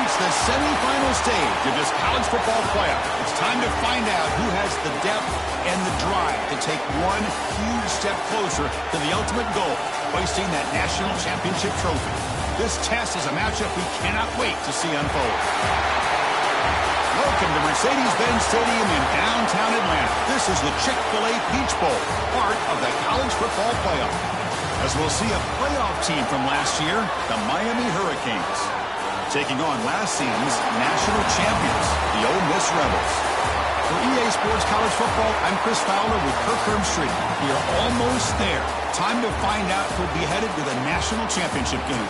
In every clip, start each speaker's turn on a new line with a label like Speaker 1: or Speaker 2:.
Speaker 1: reached the semifinal stage of this college football playoff. It's time to find out who has the depth and the drive to take one huge step closer to the ultimate goal, hoisting that national championship trophy. This test is a matchup we cannot wait to see unfold. Welcome to Mercedes-Benz Stadium in downtown Atlanta. This is the Chick-fil-A Peach Bowl, part of the college football playoff. As we'll see a playoff team from last year, the Miami Hurricanes, taking on last season's national champions, the Ole Miss Rebels. For EA Sports College Football, I'm Chris Fowler with Kirk Hermstreet. We are almost there. Time to find out who'll be headed to the national championship game.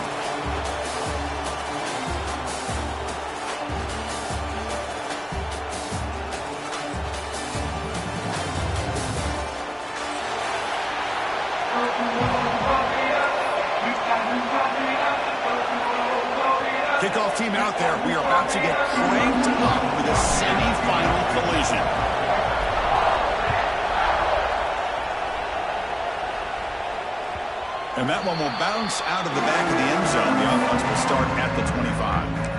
Speaker 1: Kickoff team out there. We are about to get cranked up with a semifinal collision. And that one will bounce out of the back of the end zone. The offense will start at the 25.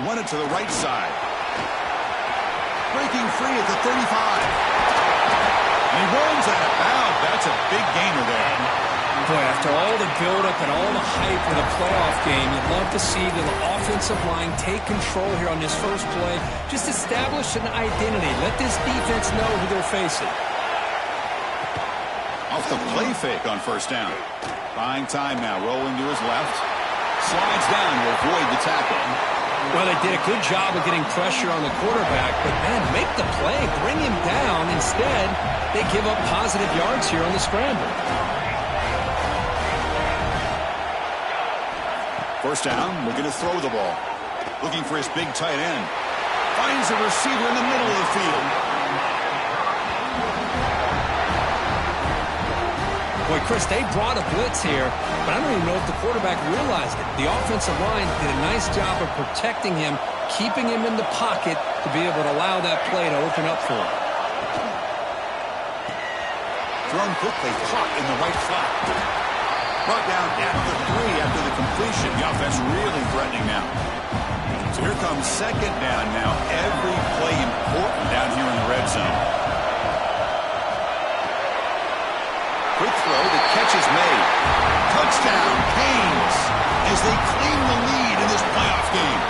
Speaker 1: Won it to the right side. Breaking free at the 35. And he runs out of bounds. That's a big gainer there.
Speaker 2: Boy, after all the buildup and all the hype for the playoff game, you'd love to see the offensive line take control here on this first play. Just establish an identity. Let this defense know who they're facing.
Speaker 1: Off the play fake on first down. Buying time now. Rolling to his left. Slides down to avoid the tackle.
Speaker 2: Well, they did a good job of getting pressure on the quarterback, but, man, make the play, bring him down. Instead, they give up positive yards here on the scramble.
Speaker 1: First down, looking to throw the ball. Looking for his big tight end. Finds a receiver in the middle of the field.
Speaker 2: Boy, Chris, they brought a blitz here, but I don't even know if the quarterback realized it. The offensive line did a nice job of protecting him, keeping him in the pocket to be able to allow that play to open up for him.
Speaker 1: Thrown quickly, caught in the right flat. Brought down at the 3 after the completion. The offense really threatening now. So here comes second down now. Every play important down here in the red zone. Quick throw, the catch is made. Touchdown, Canes, as they claim the lead in this playoff game.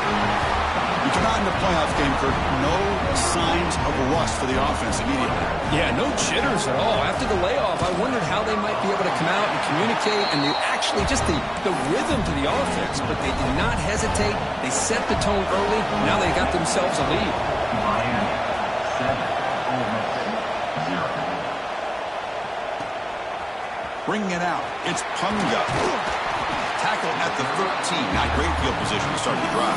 Speaker 1: You come out in the playoff game, Kirk, no signs of rust for the offense immediately.
Speaker 2: Yeah, no jitters at all. After the layoff, I wondered how they might be able to come out and communicate and actually just the rhythm to the offense, but they did not hesitate. They set the tone early. Now they got themselves a lead.
Speaker 3: Miami 7, Ole Miss 0.
Speaker 1: Bringing it out, it's Punga. Tackle at the 13. Not great field position to start the drive.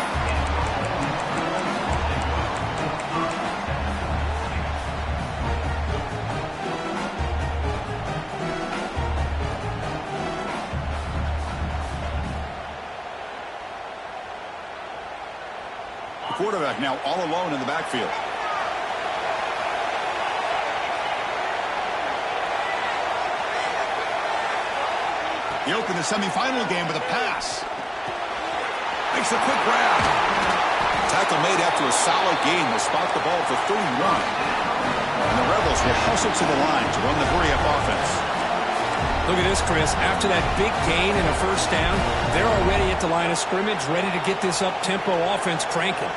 Speaker 1: The quarterback now all alone in the backfield. He opened the semifinal game with a pass. Makes a quick grab. Tackle made after a solid gain will spot the ball for 31. And the Rebels will hustle to the line to run the hurry-up offense.
Speaker 2: Look at this, Chris. After that big gain and a first down, they're already at the line of scrimmage, ready to get this up-tempo offense cranking.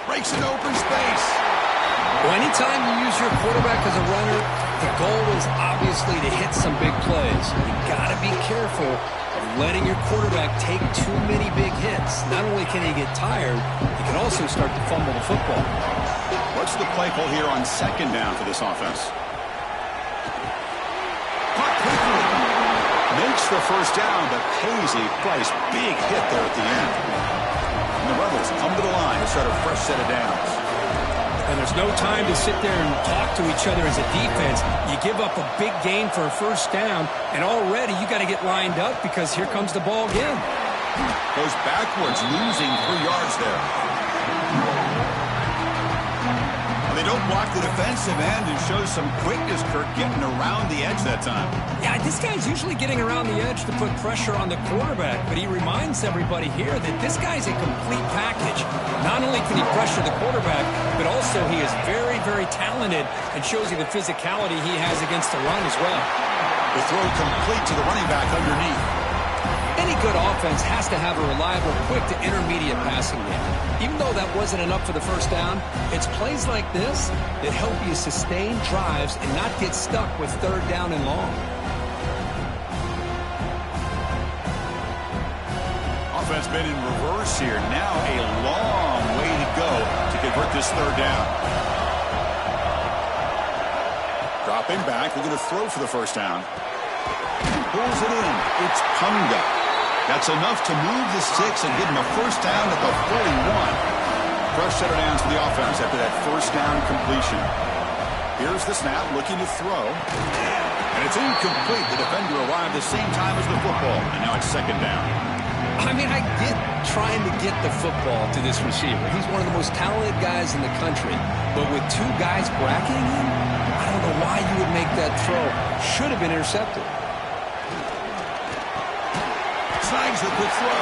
Speaker 1: Breaks an open space.
Speaker 2: Well, anytime you use your quarterback as a runner, the goal is obviously to hit some big plays. You got to be careful of letting your quarterback take too many big hits. Not only can he get tired, he can also start to fumble the football.
Speaker 1: What's the play call here on second down for this offense? Caught quickly. Makes the first down, but pays a price. Big hit there at the end. And the Rebels come to the line to start a fresh set of downs.
Speaker 2: And there's no time to sit there and talk to each other as a defense. You give up a big gain for a first down, and already you got to get lined up because here comes the ball again.
Speaker 1: Goes backwards, losing 3 yards there. And they don't block the defensive end and shows some quickness, Kirk, getting around the edge that time.
Speaker 2: Yeah, this guy's usually getting around the edge to put pressure on the quarterback, but he reminds everybody here that this guy's a complete package. Not only can he pressure the quarterback, but also he is very, very talented and shows you the physicality he has against the run as well.
Speaker 1: The throw complete to the running back underneath.
Speaker 2: Any good offense has to have a reliable, quick to intermediate passing game. Even though that wasn't enough for the first down, it's plays like this that help you sustain drives and not get stuck with 3rd down and long.
Speaker 1: Offense been in reverse here. Now a long way to go to convert this 3rd down. Dropping back, we're going to throw for the first down. Pulls it in. It's Punga. That's enough to move the sticks and give him a first down at the 41. Fresh set of downs for the offense after that first down completion. Here's the snap, looking to throw. And it's incomplete. The defender arrived the same time as the football. And now it's 2nd down.
Speaker 2: I mean, I get trying to get the football to this receiver. He's one of the most talented guys in the country. But with 2 guys bracketing him, I don't know why you would make that throw. Should have been intercepted.
Speaker 1: Snags the good throw.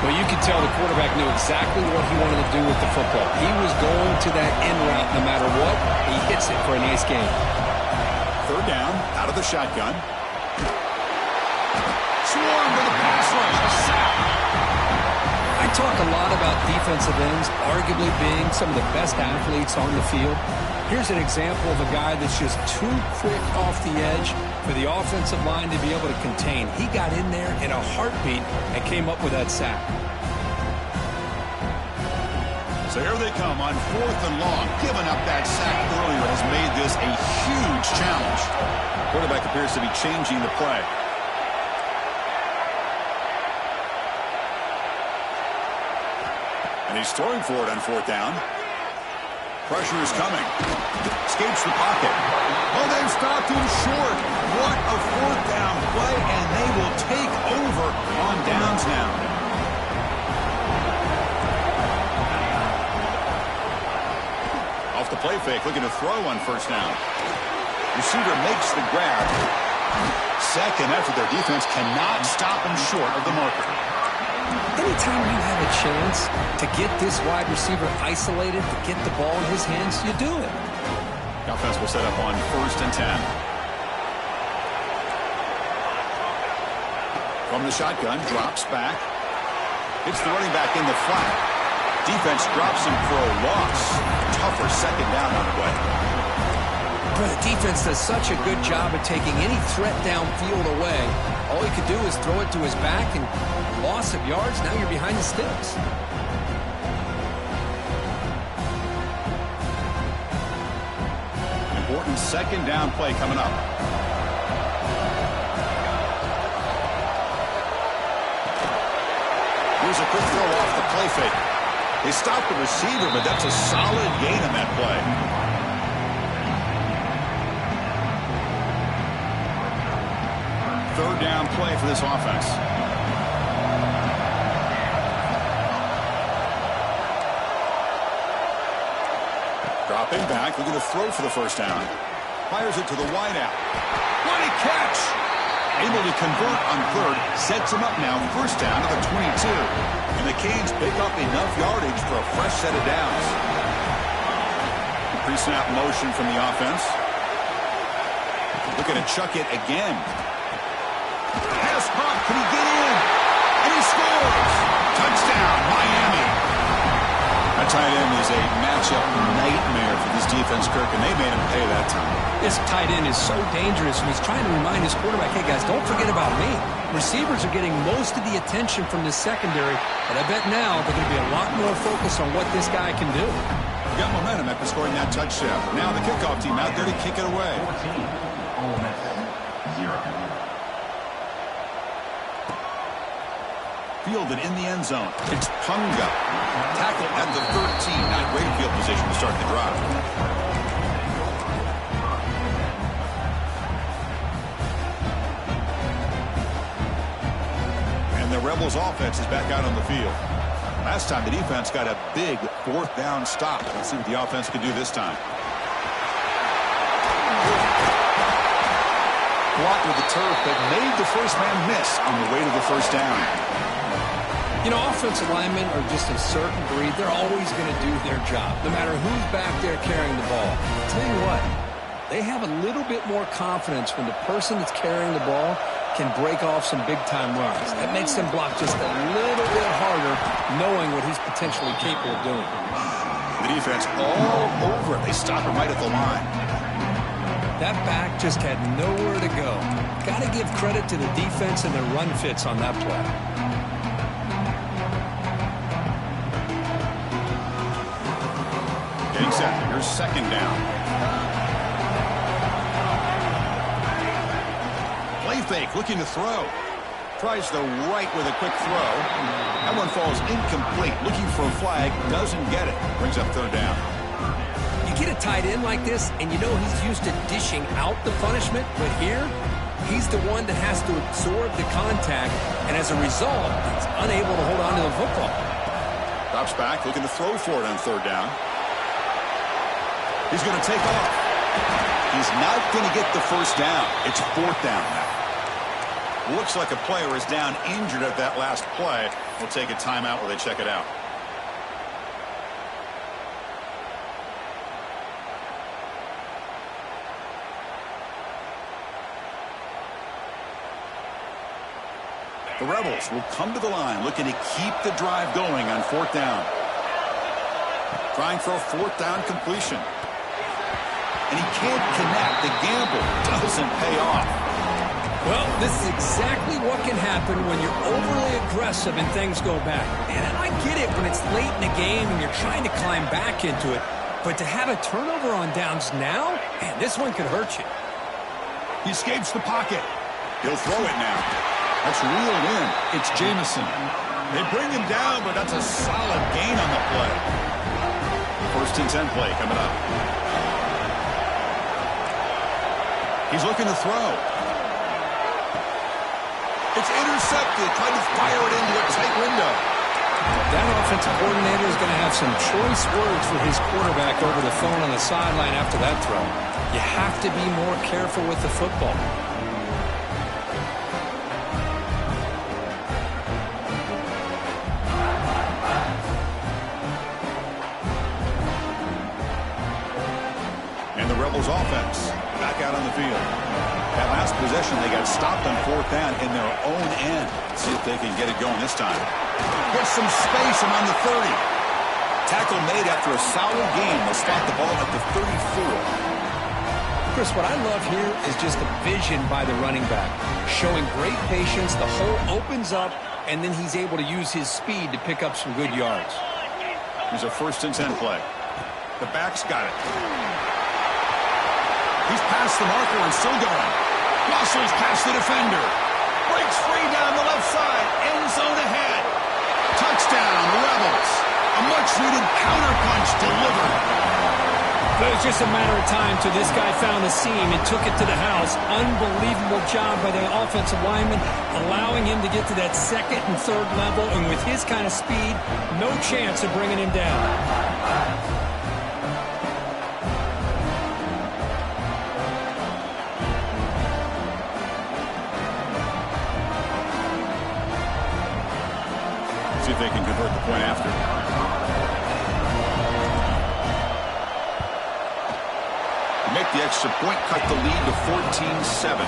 Speaker 2: Well, you could tell the quarterback knew exactly what he wanted to do with the football. He was going to that end route no matter what. He hits it for a nice gain.
Speaker 1: 3rd down, out of the shotgun. Swarm to the pass rush. A sack.
Speaker 2: I talk a lot about defensive ends arguably being some of the best athletes on the field. Here's an example of a guy that's just too quick off the edge for the offensive line to be able to contain. He got in there in a heartbeat and came up with that sack.
Speaker 1: So here they come on 4th and long. Giving up that sack earlier has made this a huge challenge. Quarterback appears to be changing the play. And he's throwing for it on 4th down. Pressure is coming. Escapes the pocket. Oh, they've stopped him short. What a 4th down play, and they will take over on downs now. Off the play fake, looking to throw on 1st down. Receiver makes the grab. 2nd effort, their defense cannot stop him short of the marker.
Speaker 2: Anytime you have a chance to get this wide receiver isolated, to get the ball in his hands, you do it.
Speaker 1: The offense will set up on 1st and 10. From the shotgun, drops back. Hits the running back in the flat. Defense drops him for a loss. Tougher 2nd down on the way.
Speaker 2: But the defense does such a good job of taking any threat downfield away. All he could do is throw it to his back, and loss of yards, now you're behind the sticks.
Speaker 1: Important 2nd down play coming up. Here's a quick throw off the play fake. They stopped the receiver, but that's a solid gain in that play. Third down play for this offense. Dropping back, looking to throw for the first down. Fires it to the wideout. What a catch! Able to convert on 3rd, sets him up now, first down to the 22. And the Canes pick up enough yardage for a fresh set of downs. Pre-snap motion from the offense. Looking to chuck it again. Pass pop, can he get in? And he scores! Touchdown, Miami! That tight end is a matchup nightmare for this defense, Kirk, and they made him pay that time.
Speaker 2: This tight end is so dangerous, and he's trying to remind his quarterback, hey, guys, don't forget about me. Receivers are getting most of the attention from the secondary, but I bet now they're going to be a lot more focused on what this guy can do.
Speaker 1: Got momentum after scoring that touchdown. Now the kickoff team out there to kick it away.
Speaker 3: 14, Ole Miss, 0.
Speaker 1: fielded in the end zone. It's Punga. Tackle at the 13. Not great field position to start the drive. And the Rebels offense is back out on the field. Last time the defense got a big fourth down stop. Let's see what the offense can do this time. Blocked with the turf, but made the first man miss on the way to the first down.
Speaker 2: You know, offensive linemen are just a certain breed. They're always going to do their job, no matter who's back there carrying the ball. I'll tell you what, they have a little bit more confidence when the person that's carrying the ball can break off some big-time runs. That makes them block just a little bit harder, knowing what he's potentially capable of doing.
Speaker 1: The defense all over it. They stop him right at the line.
Speaker 2: That back just had nowhere to go. Got to give credit to the defense and their run fits on that play.
Speaker 1: Getting set. Here's second down. Play fake, looking to throw. Tries the right with a quick throw. That one falls incomplete. Looking for a flag. Doesn't get it. Brings up third down.
Speaker 2: Get a tight end like this, and you know he's used to dishing out the punishment, but here, he's the one that has to absorb the contact, and as a result, he's unable to hold on to the football.
Speaker 1: Drops back, looking to throw for it on third down. He's going to take off. He's not going to get the first down. It's fourth down now. Looks like a player is down injured at that last play. We'll take a timeout while they check it out. The Rebels will come to the line looking to keep the drive going on fourth down. Trying for a fourth down completion. And he can't connect. The gamble doesn't pay off.
Speaker 2: Well, this is exactly what can happen when you're overly aggressive and things go bad. And I get it when it's late in the game and you're trying to climb back into it. But to have a turnover on downs now, man, this one could hurt you.
Speaker 1: He escapes the pocket. He'll throw it now. That's reeled in. It's Jamison. They bring him down, but that's a solid gain on the play. First and 10 play coming up. He's looking to throw. It's intercepted. Trying to fire it into a tight window.
Speaker 2: That offensive coordinator is going to have some choice words for his quarterback over the phone on the sideline after that throw. You have to be more careful with the football.
Speaker 1: Rebels offense back out on the field. That last possession, they got stopped on fourth down in their own end. Let's see if they can get it going this time. Get some space and on the 30. Tackle made after a solid game. They'll spot the ball at the 34.
Speaker 2: Chris, what I love here is just the vision by the running back. Showing great patience, the hole opens up, and then he's able to use his speed to pick up some good yards.
Speaker 1: Here's a first and 10 play. The back's got it. He's past the marker and still going. Muscles past the defender. Breaks free down the left side. End zone ahead. Touchdown, Rebels. A much-needed counterpunch delivered.
Speaker 2: It was just a matter of time till this guy found the seam and took it to the house. Unbelievable job by the offensive lineman, allowing him to get to that second and third level. And with his kind of speed, no chance of bringing him down.
Speaker 1: See if they can convert the point after. Make the extra point, cut the lead to 14-7.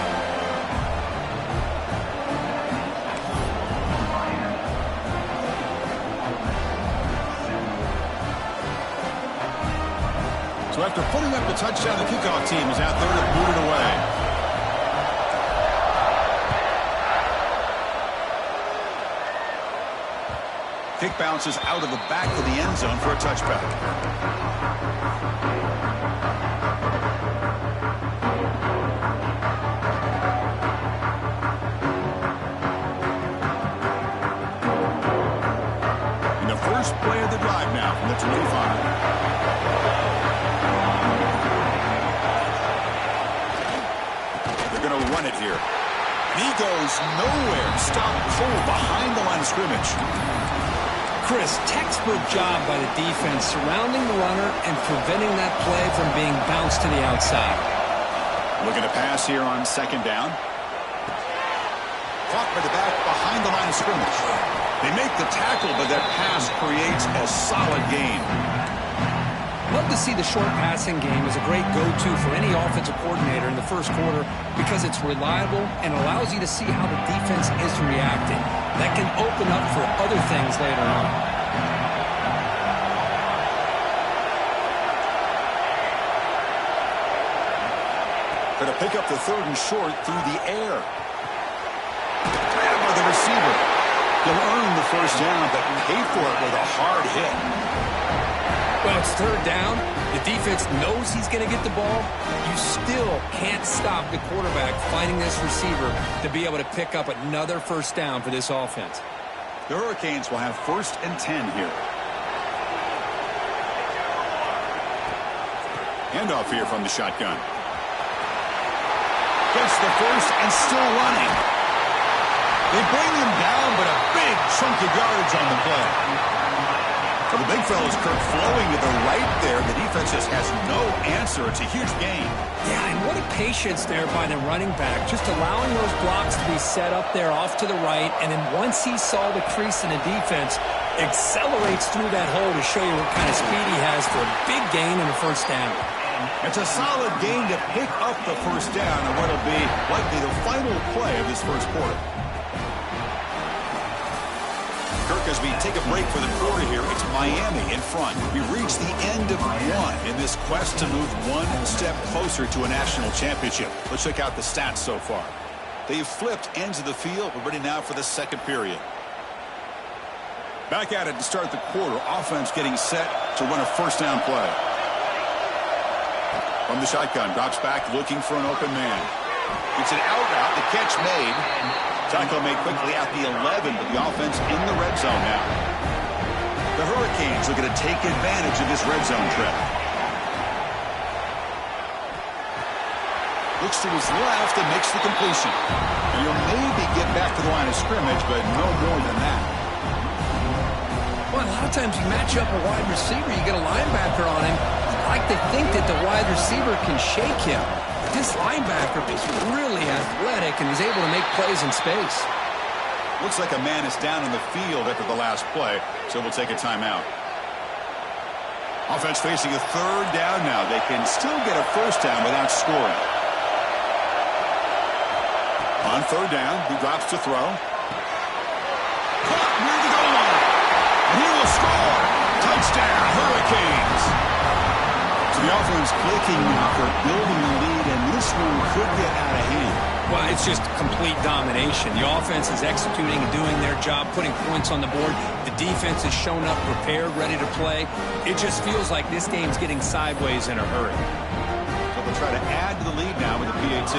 Speaker 1: So after putting up the touchdown, the kickoff team is out there to boot it away. Kick bounces out of the back of the end zone for a touchback. First play of the drive now from the 25. They're going to run it here. He goes nowhere. Stopped cold behind the line of scrimmage.
Speaker 2: Chris, textbook job by the defense surrounding the runner and preventing that play from being bounced to the outside.
Speaker 1: Looking to pass here on second down. Caught by the back behind the line of scrimmage. They make the tackle, but that pass creates a solid gain.
Speaker 2: Love to see the short passing game as a great go-to for any offensive coordinator in the first quarter because it's reliable and allows you to see how the defense is reacting. That can open up for other things later on.
Speaker 1: Going to pick up the 3rd and short through the air. Grab by the receiver. He'll earn the first down, but pay for it with a hard hit.
Speaker 2: Well, it's 3rd down. The defense knows he's going to get the ball. You still can't stop the quarterback finding this receiver to be able to pick up another first down for this offense.
Speaker 1: The Hurricanes will have 1st and 10 here. Handoff here from the shotgun. Gets the first and still running. They bring him down, but a big chunk of yardage on the play. For the big fellas, Kirk flowing to the right there. The defense just has no answer. It's a huge gain.
Speaker 2: Yeah, and what a patience there by the running back. Just allowing those blocks to be set up there off to the right. And then once he saw the crease in the defense, accelerates through that hole to show you what kind of speed he has for a big gain and a first down.
Speaker 1: It's a solid gain to pick up the first down in what will be likely the final play of this first quarter. Kirk, as we take a break for the quarter here, it's Miami in front. We reach the end of one in this quest to move one step closer to a national championship. Let's check out the stats so far. They've flipped ends of the field. We're ready now for the second period. Back at it to start the quarter. Offense getting set to run a first down play. From the shotgun, drops back looking for an open man. It's an out route. The catch made. Tackle made quickly at the 11, but the offense in the red zone now. The Hurricanes are going to take advantage of this red zone trip. Looks to his left and makes the completion. And he'll maybe get back to the line of scrimmage, but no more than that.
Speaker 2: Well, a lot of times you match up a wide receiver, you get a linebacker on him. You like to think that the wide receiver can shake him. This linebacker is really athletic and is able to make plays in space.
Speaker 1: Looks like a man is down in the field after the last play, so we'll take a timeout. Offense facing a 3rd down now. They can still get a first down without scoring. On 3rd down, he drops to throw. Caught near the goal line. And he will score. Touchdown, Hurricanes. So the offense clicking now for building the lead, and this one could get out of hand.
Speaker 2: Well, it's just complete domination. The offense is executing and doing their job, putting points on the board. The defense has shown up prepared, ready to play. It just feels like this game's getting sideways in a hurry.
Speaker 1: So they'll try to add to the lead now with the PAT.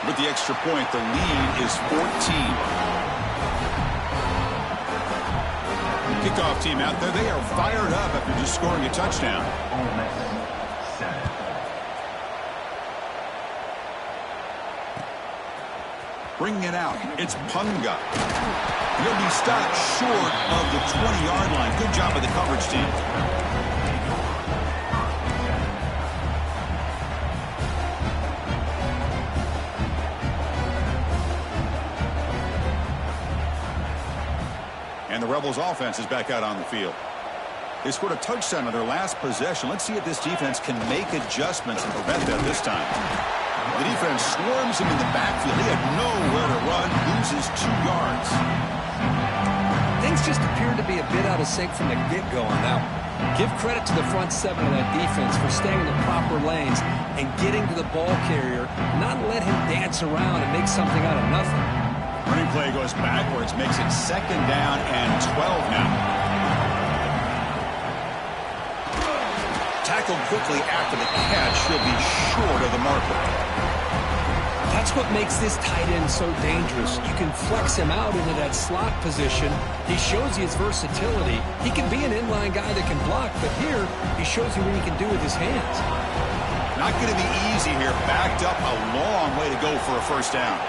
Speaker 1: With the extra point, the lead is 14. Kickoff team out there. They are fired up after just scoring a touchdown. Bringing it out. It's Punga. He'll be stopped short of the 20-yard line. Good job by the coverage team. And the Rebels offense is back out on the field. They scored a touchdown on their last possession. Let's see if this defense can make adjustments and prevent that this time. The defense swarms him in the backfield. He had nowhere to run, loses 2 yards.
Speaker 2: Things just appeared to be a bit out of sync from the get-go on that one. Give credit to the front 7 of that defense for staying in the proper lanes and getting to the ball carrier, not let him dance around and make something out of nothing.
Speaker 1: Running play goes backwards, makes it 2nd down and 12 now. Tackled quickly after the catch. He'll be short of the marker.
Speaker 2: That's what makes this tight end so dangerous. You can flex him out into that slot position. He shows you his versatility. He can be an inline guy that can block, but here he shows you what he can do with his hands.
Speaker 1: Not going to be easy here. Backed up a long way to go for a first down.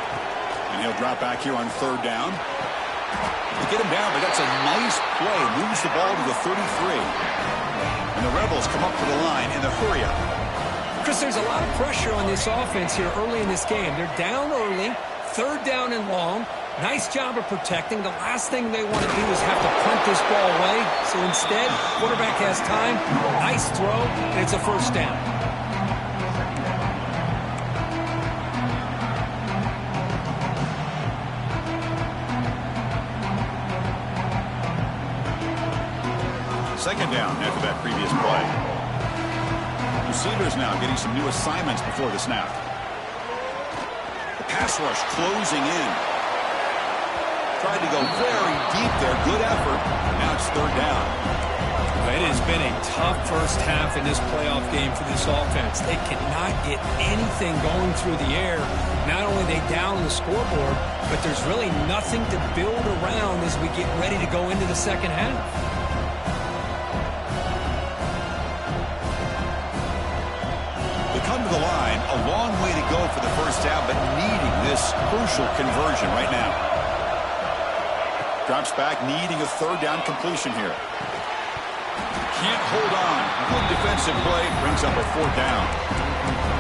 Speaker 1: And he'll drop back here on third down. They get him down, but that's a nice play. Moves the ball to the 33. And the Rebels come up to the line in the hurry-up.
Speaker 2: Chris, there's a lot of pressure on this offense here early in this game. They're down early, third down and long. Nice job of protecting. The last thing they want to do is have to punt this ball away. So instead, quarterback has time. Nice throw, and it's a first down.
Speaker 1: Second down after that previous play. Receivers now getting some new assignments before the snap. The pass rush closing in. Tried to go very deep there. Good effort. Now it's third down.
Speaker 2: It has been a tough first half in this playoff game for this offense. They cannot get anything going through the air. Not only are they down on the scoreboard, but there's really nothing to build around as we get ready to go into the second half.
Speaker 1: Come to the line, a long way to go for the first down, but needing this crucial conversion right now. Drops back, needing a third down completion here. Can't hold on. Good defensive play, brings up a fourth down.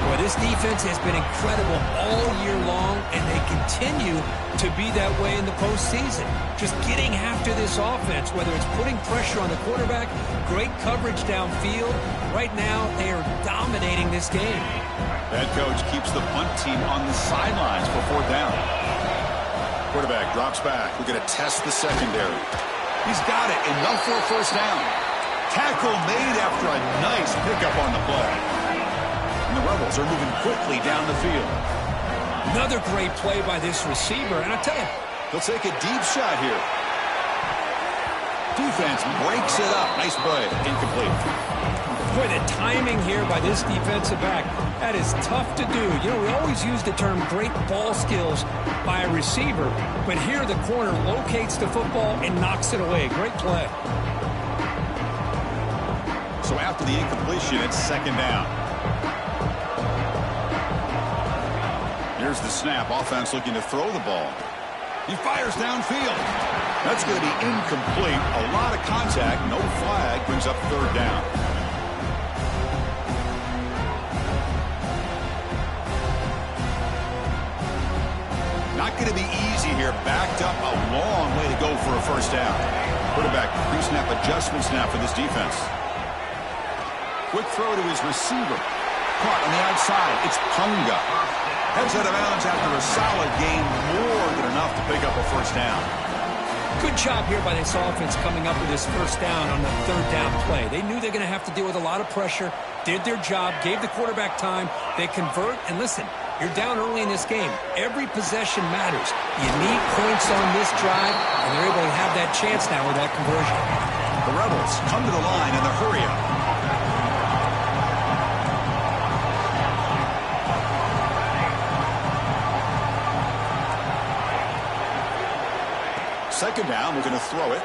Speaker 2: Well, this defense has been incredible all year long, and they continue to be that way in the postseason. Just getting after this offense, whether it's putting pressure on the quarterback, great coverage downfield. Right now, they are dominating this game.
Speaker 1: Head coach keeps the punt team on the sidelines for fourth down. Quarterback drops back. We're going to test the secondary. He's got it. Enough for a first down. Tackle made after a nice pickup on the play. And the Rebels are moving quickly down the field.
Speaker 2: Another great play by this receiver. And I tell you,
Speaker 1: they'll take a deep shot here. Defense breaks it up. Nice play. Incomplete.
Speaker 2: Boy, the timing here by this defensive back, that is tough to do. You know, we always use the term great ball skills by a receiver, but here the corner locates the football and knocks it away. Great play.
Speaker 1: So after the incompletion, it's second down. Here's the snap. Offense looking to throw the ball. He fires downfield. That's going to be incomplete. A lot of contact. No flag. Brings up third down. Not going to be easy here. Backed up a long way to go for a first down. Quarterback pre-snap adjustments now for this defense. Quick throw to his receiver. Caught on the outside. It's Punga. Heads out of bounds after a solid game. More than enough to pick up a first down.
Speaker 2: Good job here by this offense coming up with this first down on the third down play. They knew they're going to have to deal with a lot of pressure. Did their job. Gave the quarterback time. They convert. And listen, you're down early in this game. Every possession matters. You need points on this drive, and they're able to have that chance now with that conversion.
Speaker 1: The Rebels come to the line in the hurry-up. Second down, we're going to throw it.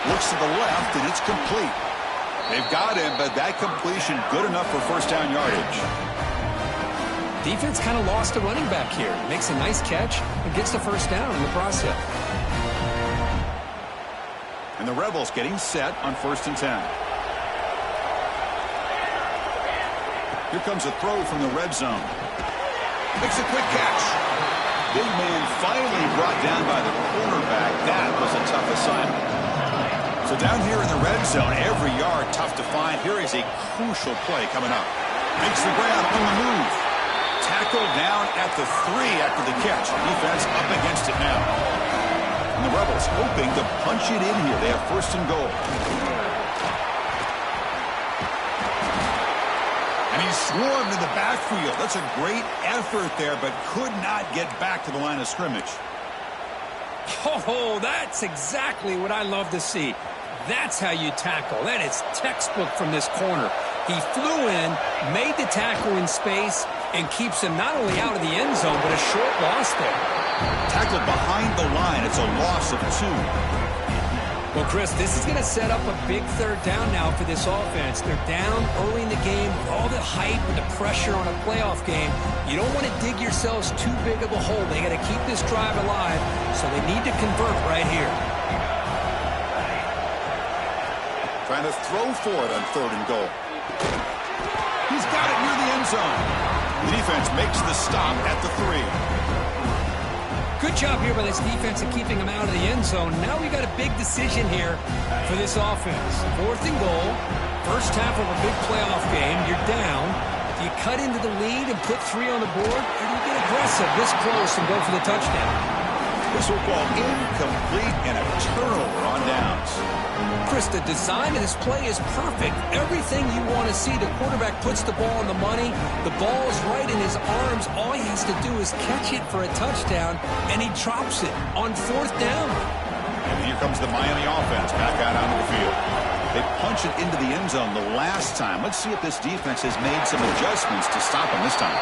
Speaker 1: Looks to the left, and it's complete. They've got him, but that completion good enough for first down yardage.
Speaker 2: Defense kind of lost a running back here. Makes a nice catch and gets the first down in the process.
Speaker 1: And the Rebels getting set on 1st and 10. Here comes a throw from the red zone. Makes a quick catch. Big man finally brought down by the cornerback. That was a tough assignment. So down here in the red zone, every yard tough to find. Here is a crucial play coming up. Makes the grab on the move. Tackle down at the 3 after the catch. Defense up against it now. And the Rebels hoping to punch it in here. They have 1st and goal. And he's swarmed in the backfield. That's a great effort there, but could not get back to the line of scrimmage.
Speaker 2: Oh, that's exactly what I love to see. That's how you tackle. That is textbook from this corner. He flew in, made the tackle in space, and keeps him not only out of the end zone, but a short loss there.
Speaker 1: Tackled behind the line. It's a loss of 2.
Speaker 2: Well, Chris, this is going to set up a big third down now for this offense. They're down early in the game with all the hype and the pressure on a playoff game. You don't want to dig yourselves too big of a hole. They got to keep this drive alive, so they need to convert right here.
Speaker 1: Trying to throw for it on 3rd and goal. He's got it near the end zone. The defense makes the stop at the 3.
Speaker 2: Good job here by this defense of keeping him out of the end zone. Now we got a big decision here for this offense. 4th and goal. First half of a big playoff game. You're down. Do you cut into the lead and put 3 on the board? Or do you get aggressive this close and go for the touchdown?
Speaker 1: This will fall incomplete and a turnover on downs.
Speaker 2: Chris, the design of this play is perfect. Everything you want to see. The quarterback puts the ball on the money. The ball is right in his arms. All he has to do is catch it for a touchdown, and he drops it on 4th down.
Speaker 1: And here comes the Miami offense back out onto the field. They punch it into the end zone the last time. Let's see if this defense has made some adjustments to stop him this time.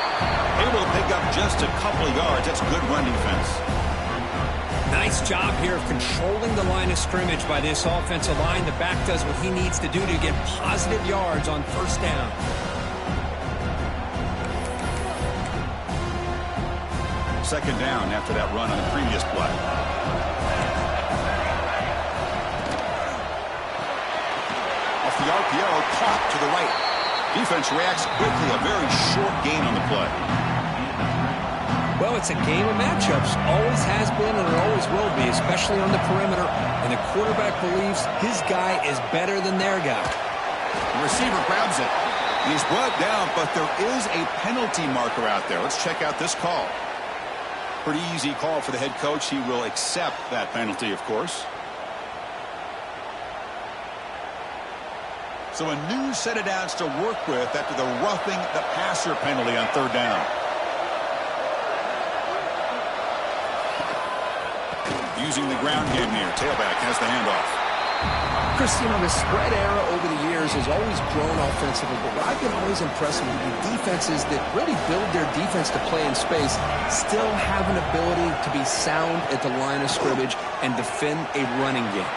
Speaker 1: Able to pick up just a couple of yards. That's good run defense.
Speaker 2: Nice job here of controlling the line of scrimmage by this offensive line. The back does what he needs to do to get positive yards on 1st down.
Speaker 1: Second down after that run on the previous play. Off the RPO, caught to the right. Defense reacts quickly. A very short gain on the play.
Speaker 2: Well, it's a game of matchups. Always has been and it always will be, especially on the perimeter. And the quarterback believes his guy is better than their guy.
Speaker 1: The receiver grabs it. He's brought down, but there is a penalty marker out there. Let's check out this call. Pretty easy call for the head coach. He will accept that penalty, of course. So a new set of downs to work with after the roughing the passer penalty on 3rd down. Using the ground game here. Tailback has the handoff.
Speaker 2: Chris, you know, the spread era over the years has always grown offensively, but what I've been always impressed with the defenses that really build their defense to play in space still have an ability to be sound at the line of scrimmage and defend a running game.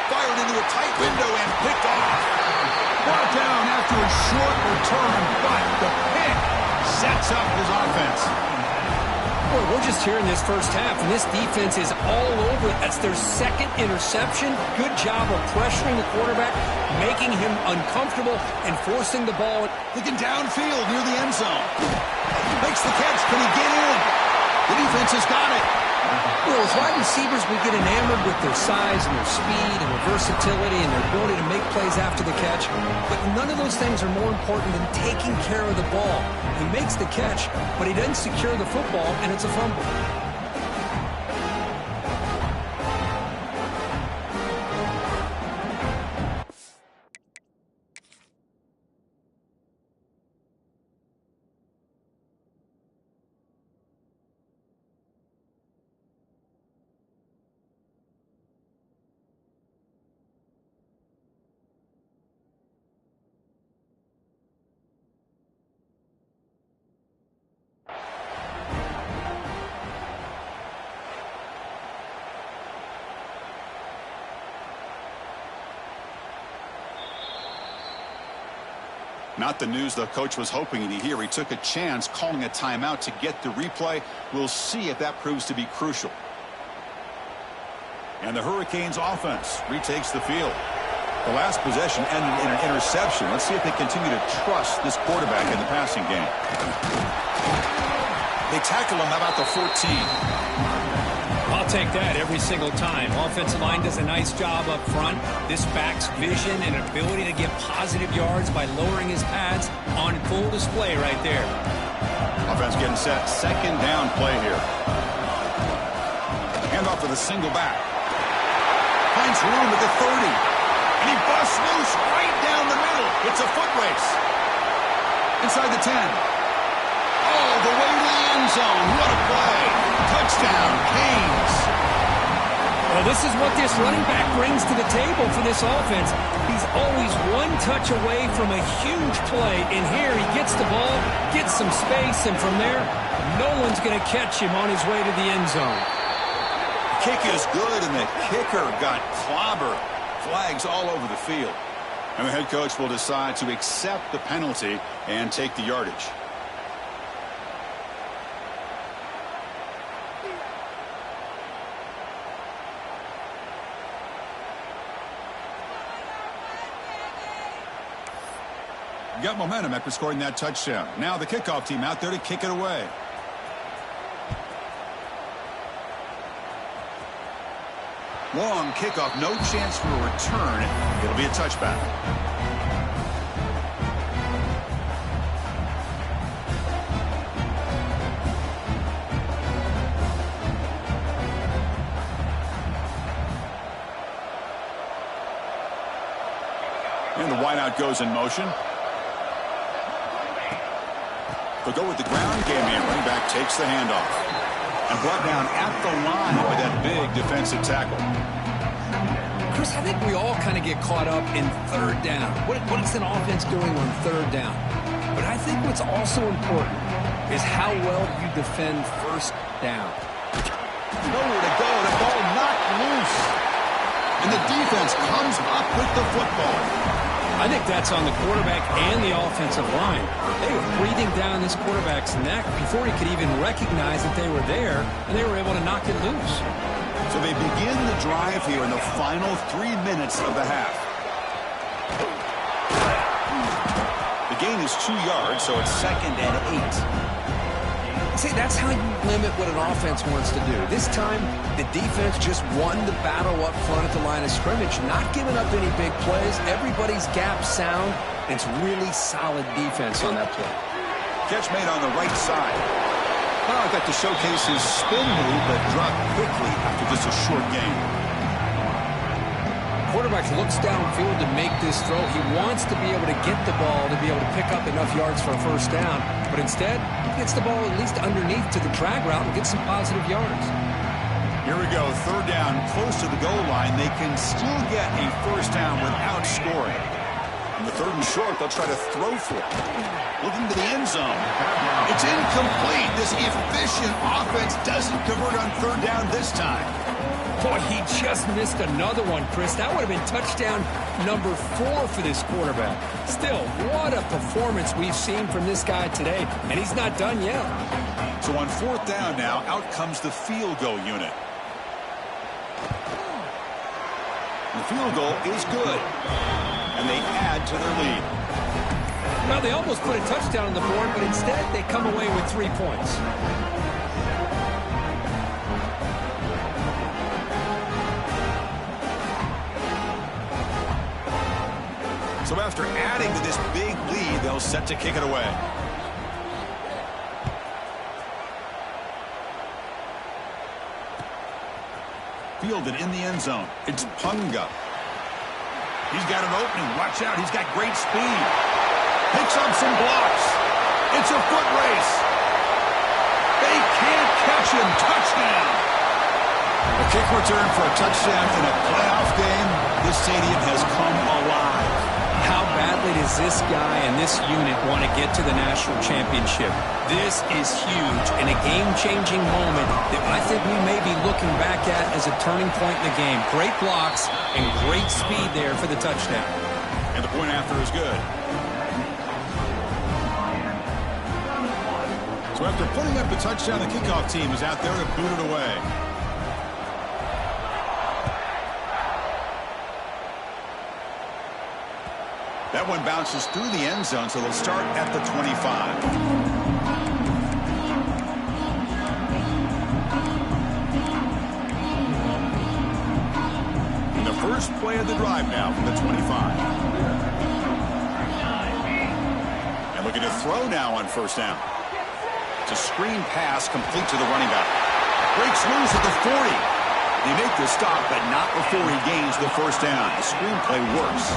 Speaker 1: Fired into a tight window and picked off. Brought down after a short return, but the pick sets up his offense.
Speaker 2: Boy, we're just here in this first half, and this defense is all over it. That's their 2nd interception. Good job of pressuring the quarterback, making him uncomfortable, and forcing the ball.
Speaker 1: Looking downfield near the end zone. Makes the catch. Can he get in? The defense has got it.
Speaker 2: Well, as wide receivers, we get enamored with their size and their speed and their versatility and their ability to make plays after the catch. But none of those things are more important than taking care of the ball. He makes the catch, but he doesn't secure the football, and it's a fumble.
Speaker 1: Not the news the coach was hoping to hear. He took a chance calling a timeout to get the replay. We'll see if that proves to be crucial. And the Hurricanes offense retakes the field. The last possession ended in an interception. Let's see if they continue to trust this quarterback in the passing game. They tackle him about the 14.
Speaker 2: I'll take that every single time. Offensive line does a nice job up front. This back's vision and ability to get positive yards by lowering his pads on full display right there.
Speaker 1: Offense getting set. 2nd down play here. Handoff to the single back. Finds room at the 30. And he busts loose right down the middle. It's a foot race. Inside the 10. All the way to the end zone. What a play. Touchdown, Canes.
Speaker 2: Well, this is what this running back brings to the table for this offense. He's always one touch away from a huge play. And here he gets the ball, gets some space, and from there, no one's going to catch him on his way to the end zone.
Speaker 1: The kick is good, and the kicker got clobbered. Flags all over the field. And the head coach will decide to accept the penalty and take the yardage. Got momentum after scoring that touchdown. Now the kickoff team out there to kick it away. Long kickoff, no chance for a return. It'll be a touchback. And the wideout goes in motion. They'll go with the ground game here. Running back takes the handoff. And brought down at the line by that big defensive tackle.
Speaker 2: Chris, I think we all kind of get caught up in third down. What is an offense doing on third down? But I think what's also important is how well you defend first down.
Speaker 1: Nowhere to go. The ball knocked loose. And the defense comes up with the football.
Speaker 2: I think that's on the quarterback and the offensive line. They were breathing down this quarterback's neck before he could even recognize that they were there, and they were able to knock it loose.
Speaker 1: So they begin the drive here in the final 3 minutes of the half. The gain is 2 yards, so it's 2nd and 8.
Speaker 2: See, that's how you limit what an offense wants to do. This time, the defense just won the battle up front at the line of scrimmage, not giving up any big plays. Everybody's gap sound. It's really solid defense on that play.
Speaker 1: Catch made on the right side. Now got to showcase his spin move, but dropped quickly after just a short gain.
Speaker 2: Quarterback looks downfield to make this throw. He wants to be able to get the ball to be able to pick up enough yards for a first down. But instead, he gets the ball at least underneath to the drag route and gets some positive yards.
Speaker 1: Here we go. Third down, close to the goal line. They can still get a first down without scoring. On the 3rd and short, they'll try to throw for it. Looking to the end zone. It's incomplete. This efficient offense doesn't convert on third down this time.
Speaker 2: Boy, he just missed another one, Chris. That would have been touchdown number 4 for this quarterback. Still, what a performance we've seen from this guy today, and he's not done yet.
Speaker 1: So on 4th down now, out comes the field goal unit. The field goal is good, and they add to their lead.
Speaker 2: Well, they almost put a touchdown on the board, but instead they come away with 3 points.
Speaker 1: So after adding to this big lead, they'll set to kick it away. Fielded in the end zone. It's Punga. He's got an opening. Watch out. He's got great speed. Picks up some blocks. It's a foot race. They can't catch him. Touchdown. A kick return for a touchdown in a playoff game. This stadium has come alive.
Speaker 2: How badly does this guy and this unit want to get to the national championship? This is huge and a game-changing moment that I think we may be looking back at as a turning point in the game. Great blocks and great speed there for the touchdown.
Speaker 1: And the point after is good. So after putting up the touchdown, the kickoff team is out there to boot it away. That one bounces through the end zone, so they'll start at the 25. And the first play of the drive now from the 25. And looking to throw now on first down. It's a screen pass complete to the running back. Breaks loose at the 40. They make the stop, but not before he gains the first down. The screen play works.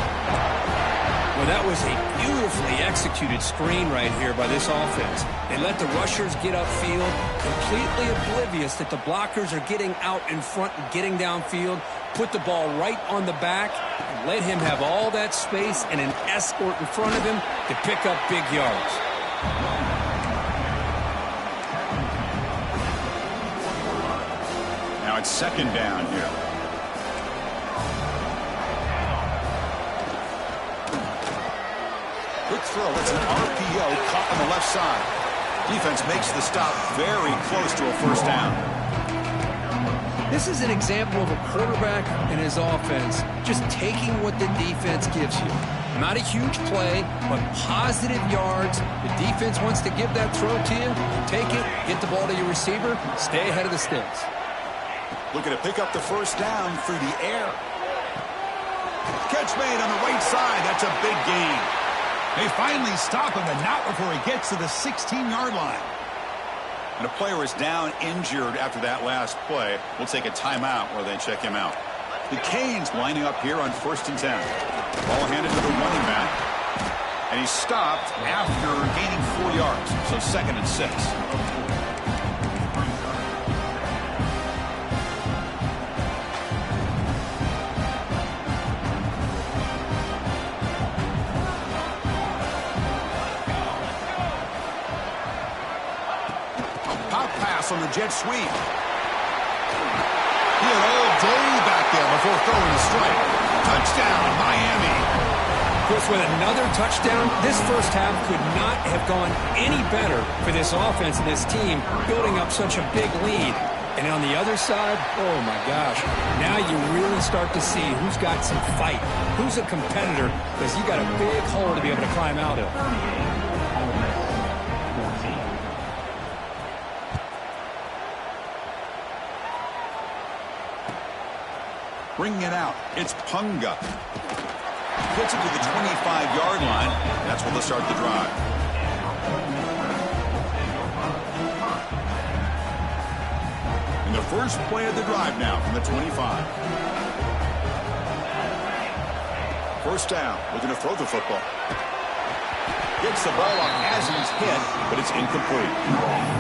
Speaker 2: Well, that was a beautifully executed screen right here by this offense. They let the rushers get upfield, completely oblivious that the blockers are getting out in front and getting downfield, put the ball right on the back, and let him have all that space and an escort in front of him to pick up big yards.
Speaker 1: Now it's second down here. Quick throw. It's an RPO caught on the left side. Defense makes the stop very close to a first down.
Speaker 2: This is an example of a quarterback and his offense just taking what the defense gives you. Not a huge play, but positive yards. The defense wants to give that throw to you. Take it, get the ball to your receiver, stay ahead of the sticks.
Speaker 1: Looking to pick up the first down through the air. Catch made on the right side. That's a big gain. They finally stop him, and not before he gets to the 16-yard line. And a player is down injured after that last play. We'll take a timeout where they check him out. The Canes lining up here on 1st and 10. Ball handed to the running back. And he's stopped after gaining 4 yards. So 2nd and 6. On the jet sweep. He had all day back there before throwing a strike. Touchdown, Miami.
Speaker 2: Chris, with another touchdown, this first half could not have gone any better for this offense and this team, building up such a big lead. And on the other side, oh my gosh, now you really start to see who's got some fight, who's a competitor, because you got a big hole to be able to climb out of.
Speaker 1: Bringing it out. It's Punga. Gets it to the 25-yard line. That's where they'll start the drive. And the first play of the drive now from the 25. First down. Looking to throw the football. Gets the ball up as he's hit, but it's incomplete.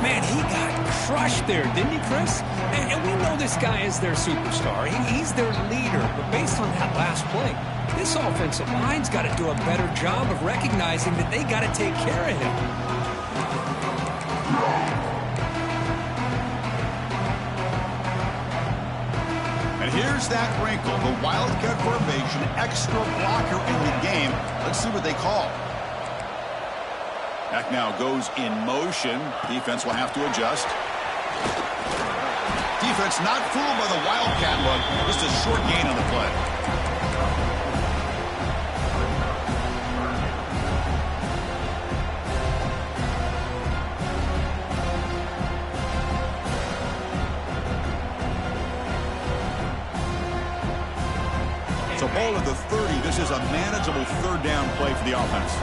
Speaker 2: Man, he got crushed there, didn't he, Chris? And we know this guy is their superstar. He's their leader. But based on that last play, this offensive line's got to do a better job of recognizing that they got to take care of him.
Speaker 1: And here's that wrinkle. The Wildcat formation, extra blocker in the game. Let's see what they call. Back now goes in motion. Defense will have to adjust. Defense not fooled by the Wildcat look. Just a short gain on the play. So ball at the 30. This is a manageable third down play for the offense.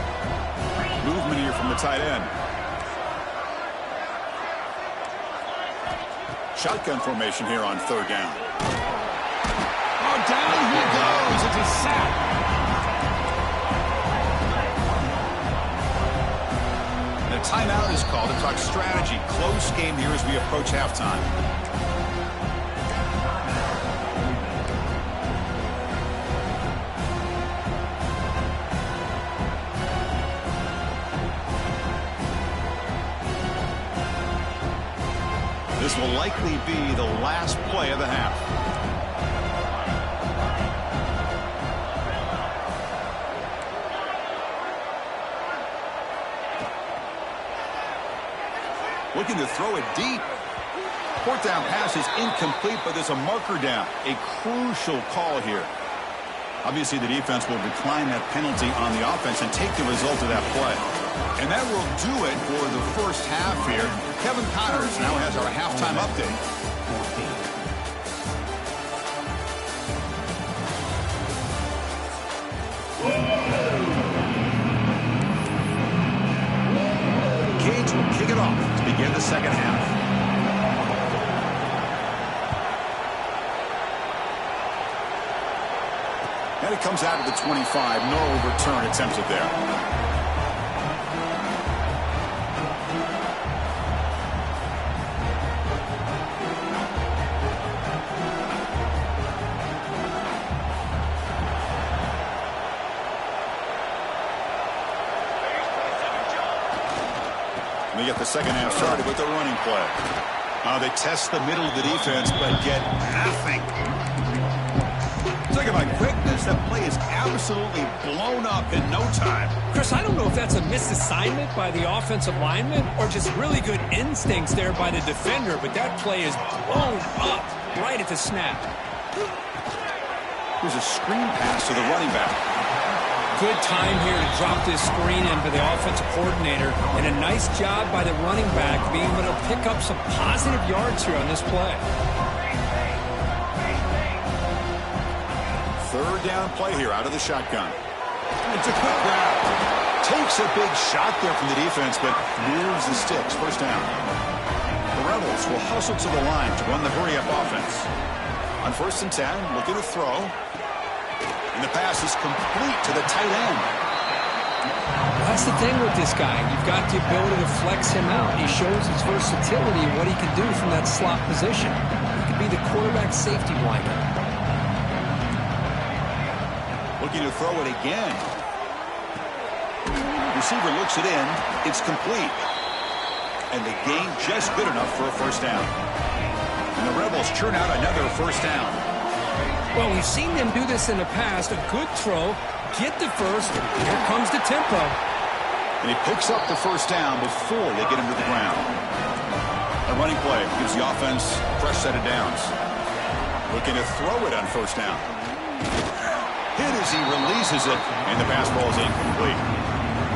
Speaker 1: Movement here from the tight end. Shotgun formation here on third down. Oh, down he goes. It's a sack. And a timeout is called to talk strategy. Close game here as we approach halftime. This will likely be the last play of the half. Looking to throw it deep. Fourth down pass is incomplete, but there's a marker down. A crucial call here. Obviously, the defense will decline that penalty on the offense and take the result of that play. And that will do it for the first half here. Kevin Connors now has our halftime update. Canes will kick it off to begin the second half. And But it comes out of the 25. No return attempted there. We get the second half started with the running play. They test the middle of the defense, but get nothing. Talk about quickness. That play is absolutely blown up in no time.
Speaker 2: Chris, I don't know if that's a misassignment by the offensive lineman or just really good instincts there by the defender, but that play is blown up right at the snap.
Speaker 1: Here's a screen pass to the running back.
Speaker 2: Good time here to drop this screen in for the offensive coordinator, and a nice job by the running back being able to pick up some positive yards here on this play.
Speaker 1: Third down play here out of the shotgun. It's a quick grab. Takes a big shot there from the defense, but moves the sticks. First down. The Rebels will hustle to the line to run the hurry-up offense. On 1st and 10, looking to throw. And the pass is complete to the tight end.
Speaker 2: That's the thing with this guy. You've got the ability to flex him out. He shows his versatility and what he can do from that slot position. He could be the quarterback safety blanket.
Speaker 1: Looking to throw it again. Receiver looks it in. It's complete. And the gain just good enough for a first down. And the Rebels churn out another first down.
Speaker 2: Well, we've seen them do this in the past. A good throw, get the first, and here comes the tempo.
Speaker 1: And he picks up the first down before they get him to the ground. A running play gives the offense a fresh set of downs. Looking to throw it on first down. Hit as he releases it, and the pass ball is incomplete.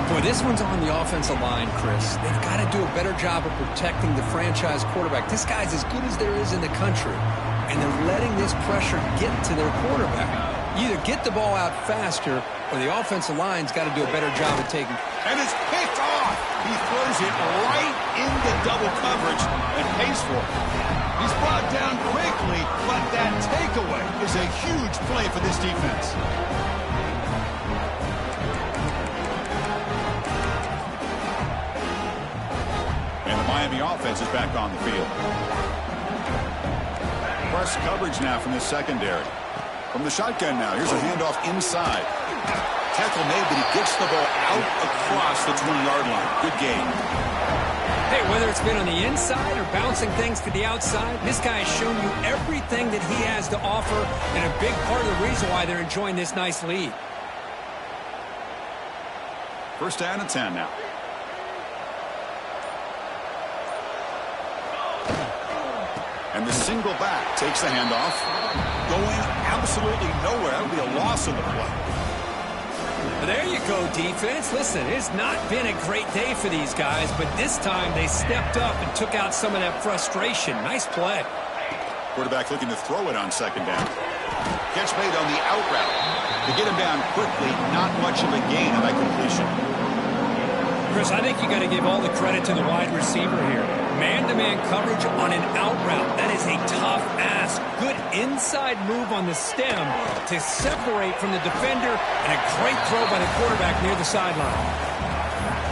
Speaker 2: Boy, this one's on the offensive line, Chris. They've got to do a better job of protecting the franchise quarterback. This guy's as good as there is in the country. And they're letting this pressure get to their quarterback. You either get the ball out faster, or the offensive line's got to do a better job of taking.
Speaker 1: And it's picked off. He throws it right into double coverage and pays for it. He's brought down quickly, but that takeaway is a huge play for this defense. And the Miami offense is back on the field. Press coverage now from the secondary. From the shotgun now, here's a handoff inside. Tackle made, but he gets the ball out across the 20-yard line. Good game.
Speaker 2: Hey, whether it's been on the inside or bouncing things to the outside, this guy has shown you everything that he has to offer, and a big part of the reason why they're enjoying this nice lead.
Speaker 1: First down and 10 now. And the single back takes the handoff. Going absolutely nowhere. That would be a loss of the play.
Speaker 2: There you go, defense. Listen, it's not been a great day for these guys, but this time they stepped up and took out some of that frustration. Nice play.
Speaker 1: Quarterback looking to throw it on second down. Catch made on the out route. To get him down quickly, not much of a gain on that completion.
Speaker 2: Chris, I think you got to give all the credit to the wide receiver here. Man-to-man coverage on an out route. That is a tough ask. Good inside move on the stem to separate from the defender, and a great throw by the quarterback near the sideline.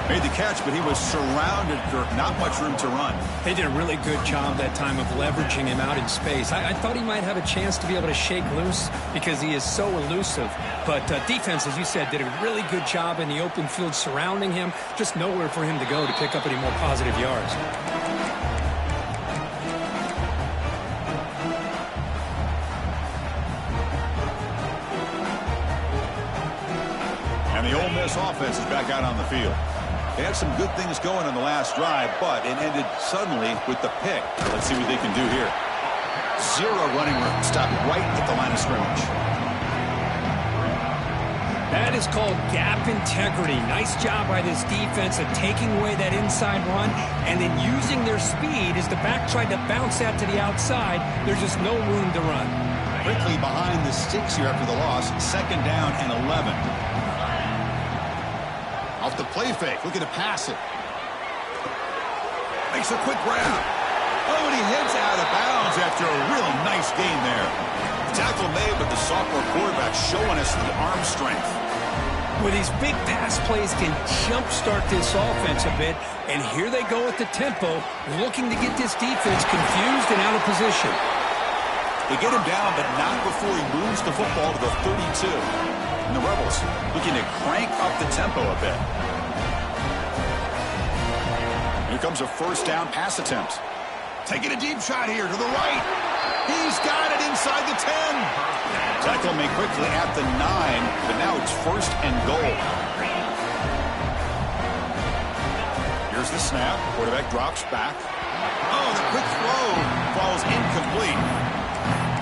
Speaker 1: Made the catch, but he was surrounded for not much room to run.
Speaker 2: They did a really good job that time of leveraging him out in space. I thought he might have a chance to be able to shake loose because he is so elusive. But defense, as you said, did a really good job in the open field surrounding him. Just nowhere for him to go to pick up any more positive yards.
Speaker 1: And the Ole Miss offense is back out on the field. They had some good things going on the last drive, but it ended suddenly with the pick. Let's see what they can do here. Zero running room. Stopped right at the line of scrimmage.
Speaker 2: That is called gap integrity. Nice job by this defense of taking away that inside run and then using their speed as the back tried to bounce that to the outside. There's just no room to run.
Speaker 1: Quickly behind the sticks here after the loss. Second down and 11. Off the play fake, looking to pass it. Makes a quick grab. Oh, and he heads out of bounds after a real nice gain there. Tackle made, but the sophomore quarterback showing us the arm strength.
Speaker 2: Well, these big pass plays can jumpstart this offense a bit, and here they go with the tempo, looking to get this defense confused and out of position.
Speaker 1: They get him down, but not before he moves the football to the 32. And the Rebels looking to crank up the tempo a bit. Here comes a first down pass attempt. Taking a deep shot here to the right. He's got it inside the 10. Tackle made quickly at the 9, but now it's first and goal. Here's the snap. Quarterback drops back. Oh, the quick throw falls incomplete.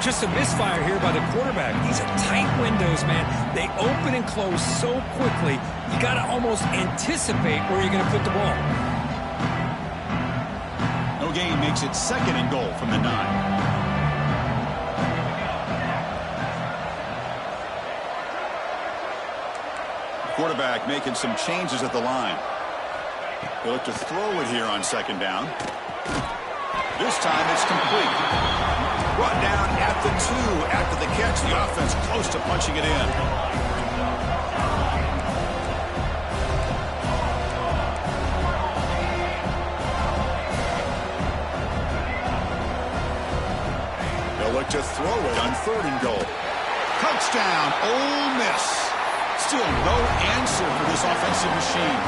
Speaker 2: Just a misfire here by the quarterback. These are tight windows, man. They open and close so quickly, you got to almost anticipate where you're going to put the ball.
Speaker 1: No gain makes it second and goal from the 9. Quarterback making some changes at the line. They look to throw it here on second down. This time it's complete. Brought down at the 2 after the catch. The offense close to punching it in. They'll look to throw it on third and goal. Touchdown, Ole Miss. Still no answer for this offensive machine.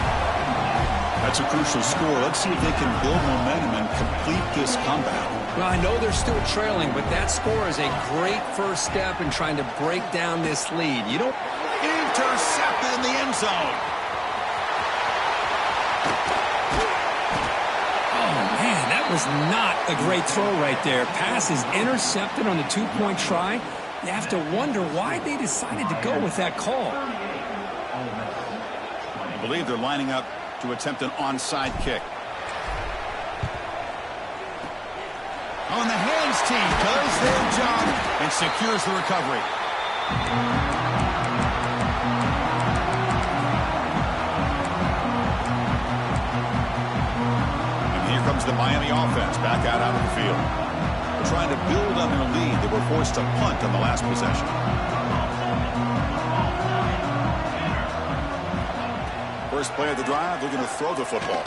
Speaker 1: That's a crucial score. Let's see if they can build momentum and complete this comeback.
Speaker 2: Well, I know they're still trailing, but that score is a great first step in trying to break down this lead. You don't...
Speaker 1: Intercepted in the end zone.
Speaker 2: Oh, man, that was not a great throw right there. Pass is intercepted on the two-point try. You have to wonder why they decided to go with that call.
Speaker 1: I believe they're lining up to attempt an onside kick. Oh, and the hands team does their job and secures the recovery. And here comes the Miami offense back out onto the field. They're trying to build on their lead. They were forced to punt on the last possession. First play of the drive, they're going to throw the football.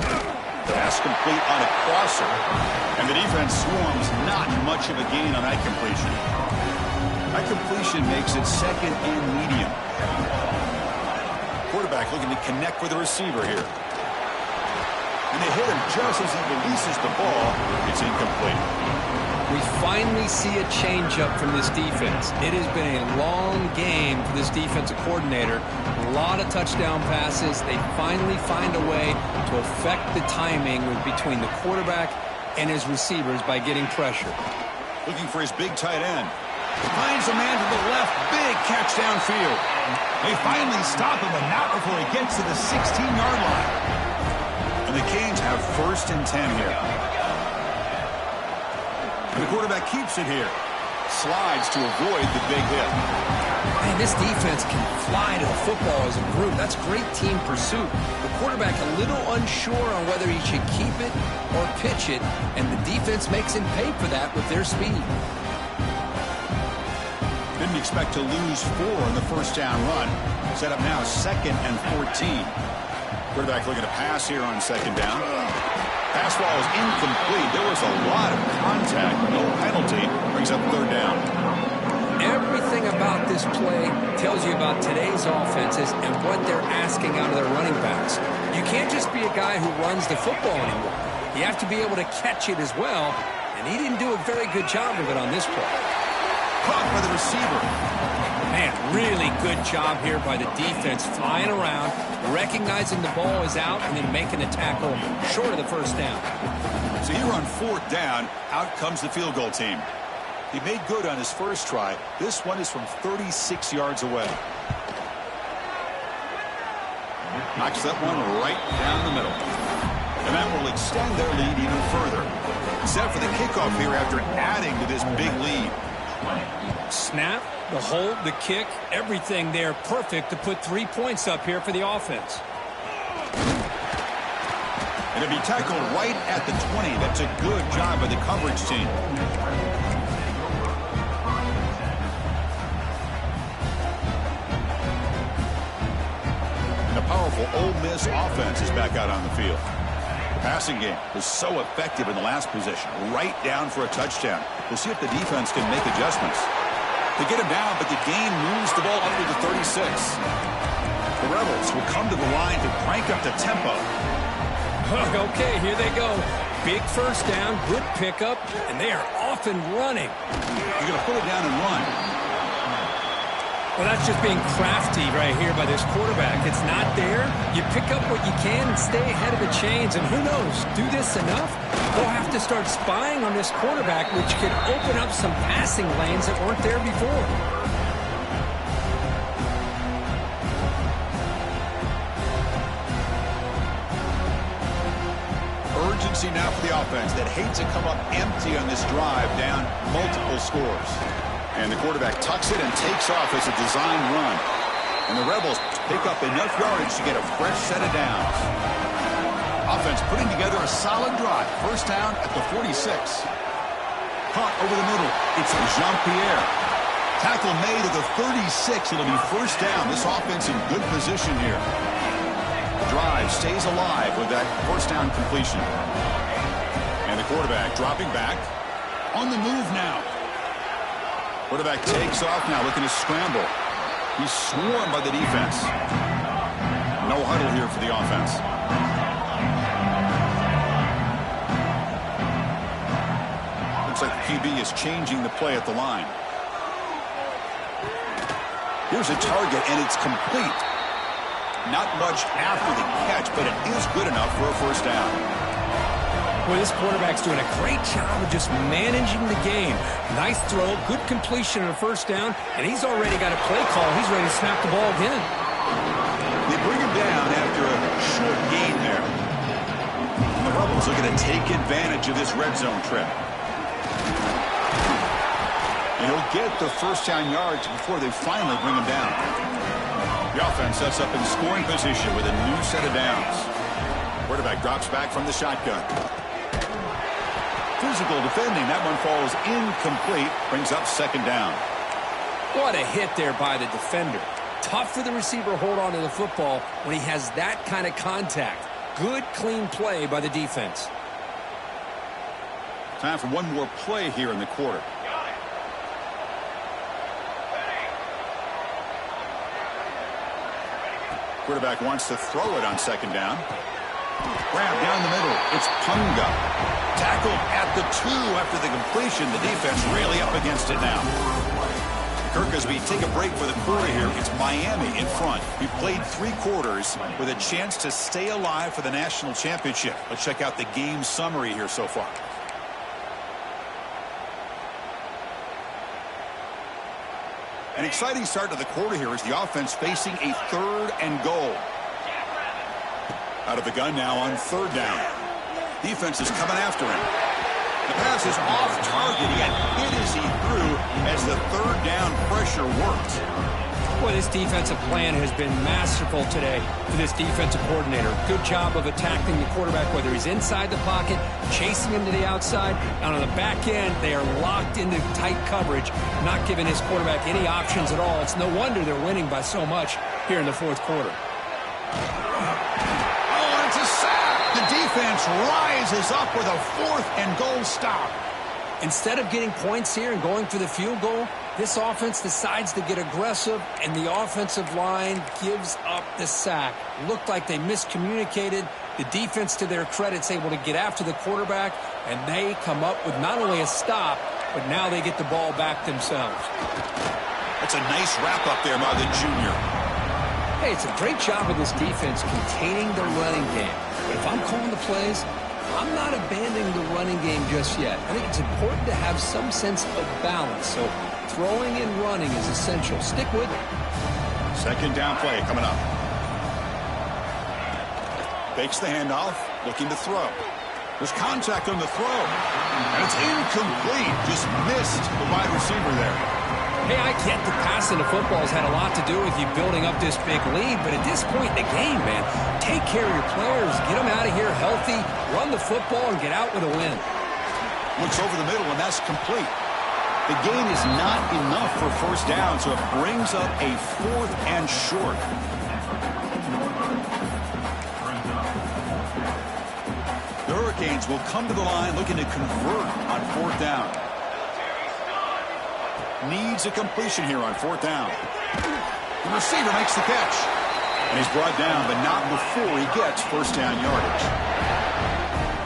Speaker 1: Pass complete on a crosser. And the defense swarms not much of a gain on that completion. That completion makes it second and medium. Quarterback looking to connect with the receiver here. And they hit him just as he releases the ball. It's incomplete.
Speaker 2: We finally see a change-up from this defense. It has been a long game for this defensive coordinator. A lot of touchdown passes. They finally find a way to affect the timing between the quarterback and his receivers by getting pressure.
Speaker 1: Looking for his big tight end. Finds a man to the left. Big catch downfield. They finally stop him, but not before he gets to the 16-yard line. And the Canes have first and 10 here. And the quarterback keeps it here. Slides to avoid the big hit.
Speaker 2: Man, this defense can fly to the football as a group. That's great team pursuit. The quarterback a little unsure on whether he should keep it or pitch it, and the defense makes him pay for that with their speed.
Speaker 1: Didn't expect to lose 4 in the first down run. Set up now second and 14. Quarterback looking to pass here on second down. Pass ball is incomplete. There was a lot of contact. No penalty. Brings up third down.
Speaker 2: Everything about this play tells you about today's offenses and what they're asking out of their running backs. You can't just be a guy who runs the football anymore. You have to be able to catch it as well, and he didn't do a very good job of it on this play.
Speaker 1: Caught by the receiver.
Speaker 2: Man, really good job here by the defense, flying around, recognizing the ball is out, and then making a tackle short of the first down.
Speaker 1: So here on fourth down, out comes the field goal team. He made good on his first try. This one is from 36 yards away. Knocks that one right down the middle. And that will extend their lead even further. Set for the kickoff here after adding to this big lead.
Speaker 2: Snap, the hold, the kick, everything there perfect to put 3 points up here for the offense.
Speaker 1: And it'll be tackled right at the 20. That's a good job by the coverage team. powerful Ole Miss offense is back out on the field. The passing game was so effective in the last possession, right down for a touchdown. We'll see if the defense can make adjustments. They get him down, but the gain moves the ball up to the 36. The Rebels will come to the line to crank up the tempo.
Speaker 2: Okay, here they go. Big first down, good pickup, and they are off and running.
Speaker 1: You're going to put it down and run.
Speaker 2: Well, that's just being crafty right here by this quarterback. It's not there. You pick up what you can and stay ahead of the chains. And who knows, do this enough, they'll have to start spying on this quarterback, which could open up some passing lanes that weren't there before.
Speaker 1: Urgency now for the offense that hates to come up empty on this drive, down multiple scores. And the quarterback tucks it and takes off as a design run. And the Rebels pick up enough yardage to get a fresh set of downs. Offense putting together a solid drive. First down at the 46. Caught over the middle. It's Jean-Pierre. Tackle made at the 36. It'll be first down. This offense in good position here. The drive stays alive with that first down completion. And the quarterback dropping back. On the move now. Quarterback takes off now, looking to scramble. He's swarmed by the defense. No huddle here for the offense. Looks like the QB is changing the play at the line. Here's a target, and it's complete. Not much after the catch, but it is good enough for a first down.
Speaker 2: Boy, this quarterback's doing a great job of just managing the game. Nice throw, good completion on a first down, and he's already got a play call. He's ready to snap the ball again.
Speaker 1: They bring him down after a short gain there. And the Rebels are going to take advantage of this red zone trip. And he'll get the first down yards before they finally bring him down. The offense sets up in scoring position with a new set of downs. Quarterback drops back from the shotgun. Physical defending. That one falls incomplete. Brings up second down.
Speaker 2: What a hit there by the defender. Tough for the receiver to hold on to the football when he has that kind of contact. Good, clean play by the defense.
Speaker 1: Time for one more play here in the quarter. Quarterback wants to throw it on second down. Grab down the middle. It's Punga. Tackled at the 2 after the completion. The defense really up against it now. Kirkesby take a break for the quarter here. It's Miami in front. We played 3 quarters with a chance to stay alive for the national championship. Let's check out the game summary here so far. An exciting start to the quarter here as the offense facing a 3rd and goal. Out of the gun now on 3rd down. Defense is coming after him. The pass is off target. He got hit as he threw as the 3rd down pressure worked.
Speaker 2: Boy, this defensive plan has been masterful today for this defensive coordinator. Good job of attacking the quarterback, whether he's inside the pocket, chasing him to the outside, and on the back end, they are locked into tight coverage, not giving his quarterback any options at all. It's no wonder they're winning by so much here in the 4th quarter.
Speaker 1: The defense rises up with a 4th and goal stop.
Speaker 2: Instead of getting points here and going for the field goal, this offense decides to get aggressive, and the offensive line gives up the sack. Looked like they miscommunicated. The defense, to their credit, is able to get after the quarterback, and they come up with not only a stop, but now they get the ball back themselves.
Speaker 1: That's a nice wrap-up there by the junior.
Speaker 2: Hey, it's a great job of this defense containing the running game. But if I'm calling the plays, I'm not abandoning the running game just yet. I think it's important to have some sense of balance. So throwing and running is essential. Stick with it.
Speaker 1: Second down play coming up. Fakes the handoff, looking to throw. There's contact on the throw. And it's incomplete. Just missed the wide receiver there.
Speaker 2: Hey, I get the passing of football has had a lot to do with you building up this big lead, but at this point in the game, man, take care of your players, get them out of here healthy, run the football, and get out with a win.
Speaker 1: Looks over the middle, and that's complete. The gain is not enough for first down, so it brings up a 4th and short. Hurricanes will come to the line looking to convert on 4th down. Needs a completion here on 4th down. The receiver makes the catch. And he's brought down, but not before he gets 1st down yardage.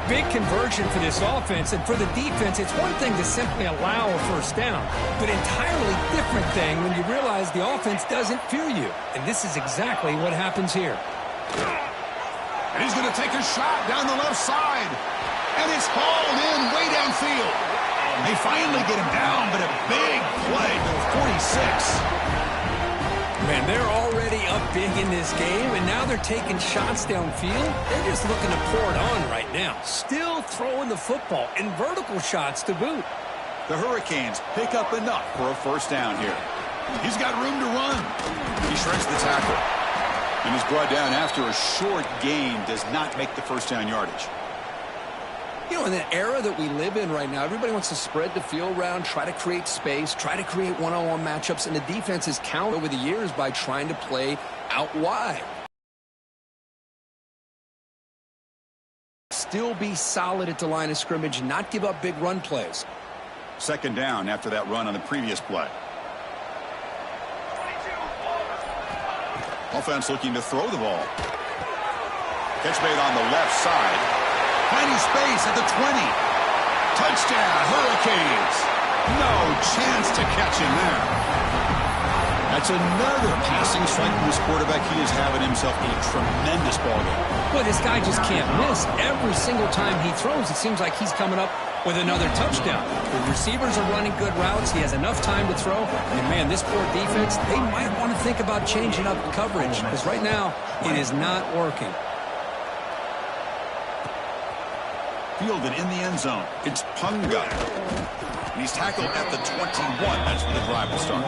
Speaker 2: Big conversion for this offense, and for the defense, it's one thing to simply allow a 1st down, but entirely different thing when you realize the offense doesn't fear you. And this is exactly what happens here.
Speaker 1: And he's going to take a shot down the left side. And it's hauled in way downfield. They finally get him down, but a big play to the 46.
Speaker 2: Man, they're already up big in this game, and now they're taking shots downfield. They're just looking to pour it on right now. Still throwing the football, and vertical shots to boot.
Speaker 1: The Hurricanes pick up enough for a 1st down here. He's got room to run. He shrinks the tackle. And he's brought down after a short gain does not make the 1st down yardage.
Speaker 2: You know, in the era that we live in right now, everybody wants to spread the field around, try to create space, try to create one-on-one matchups, and the defense has countered over the years by trying to play out wide. Still be solid at the line of scrimmage, not give up big run plays.
Speaker 1: 2nd down after that run on the previous play. Offense looking to throw the ball. Catch made on the left side. Finding space at the 20. Touchdown, Hurricanes. No chance to catch him there. That's another passing strike from this quarterback. He is having himself a tremendous ballgame.
Speaker 2: Boy, this guy just can't miss. Every single time he throws, it seems like he's coming up with another touchdown. The receivers are running good routes. He has enough time to throw. And, man, this poor defense, they might want to think about changing up coverage because right now it is not working.
Speaker 1: Fielded in the end zone. It's Punga. And he's tackled at the 21. That's where the drive will start.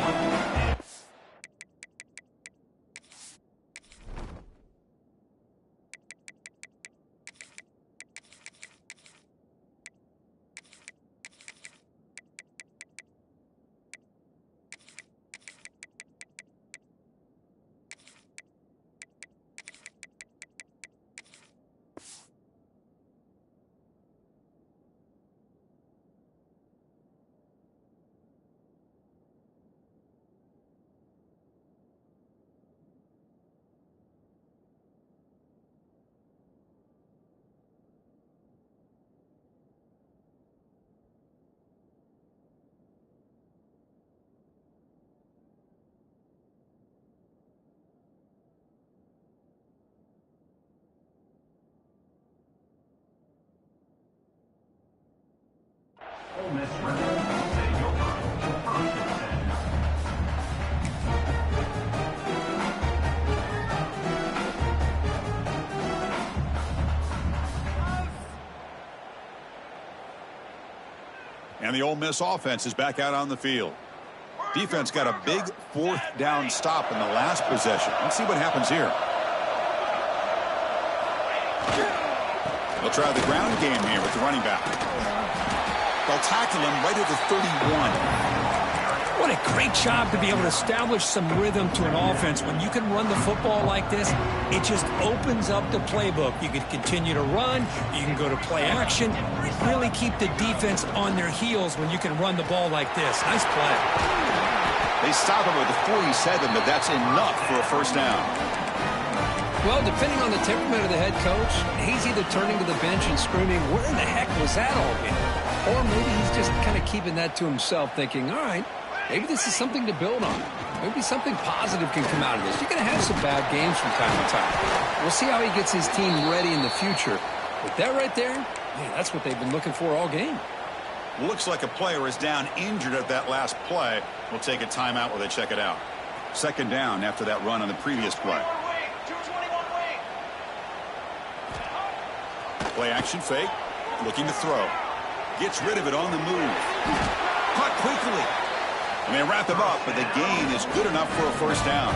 Speaker 3: Ole Miss ready. Take over. 1st and 10.
Speaker 1: And the Ole Miss offense is back out on the field. Defense got a big 4th down stop in the last possession. Let's see what happens here. They'll try the ground game here with the running back. They'll tackle him right at the 31.
Speaker 2: What a great job to be able to establish some rhythm to an offense. When you can run the football like this, it just opens up the playbook. You can continue to run. You can go to play action. You really keep the defense on their heels when you can run the ball like this. Nice play.
Speaker 1: They stop him at the 47, but that's enough for a 1st down.
Speaker 2: Well, depending on the temperament of the head coach, he's either turning to the bench and screaming, where in the heck was that all been? Or maybe he's just kind of keeping that to himself, thinking, all right, maybe this is something to build on. Maybe something positive can come out of this. You're going to have some bad games from time to time. We'll see how he gets his team ready in the future. But that right there, man, that's what they've been looking for all game.
Speaker 1: Looks like a player is down injured at that last play. We'll take a timeout while they check it out. 2nd down after that run on the previous play. Play action fake. Looking to throw. Gets rid of it on the move. Caught quickly. And they wrap him up, but the gain is good enough for a 1st down.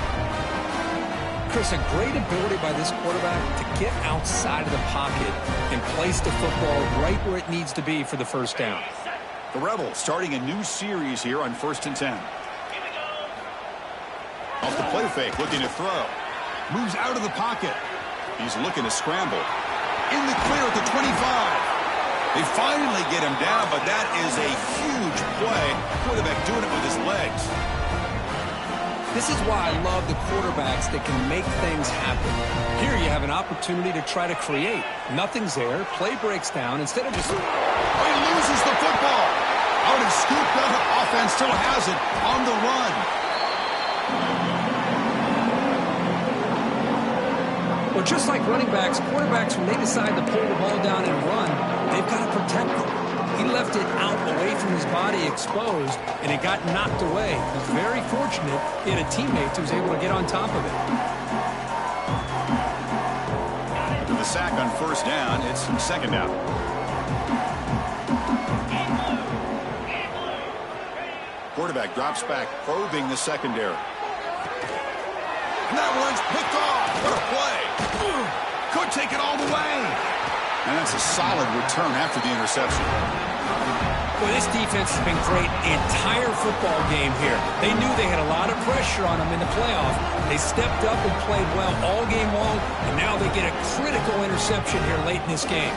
Speaker 2: Chris, a great ability by this quarterback to get outside of the pocket and place the football right where it needs to be for the 1st down.
Speaker 1: The Rebels starting a new series here on 1st and 10. Off the play fake, looking to throw. Moves out of the pocket. He's looking to scramble. In the clear at the 25. They finally get him down, but that is a huge play. Quarterback doing it with his legs.
Speaker 2: This is why I love the quarterbacks that can make things happen. Here you have an opportunity to try to create. Nothing's there. Play breaks down. Instead of just...
Speaker 1: Oh, he loses the football. Out and scooped up. Offense still has it on the run.
Speaker 2: Well, just like running backs, quarterbacks, when they decide to pull the ball down and run, they've got to protect it. He left it out away from his body exposed, and it got knocked away. He was very fortunate he had a teammate who was able to get on top of it.
Speaker 1: After the sack on first down, it's second down. Quarterback drops back, probing the secondary. And that one's picked off. What a play. Could take it all the way. And that's a solid return after the interception.
Speaker 2: Well, this defense has been great the entire football game here. They knew they had a lot of pressure on them in the playoff. They stepped up and played well all game long, and now they get a critical interception here late in this game.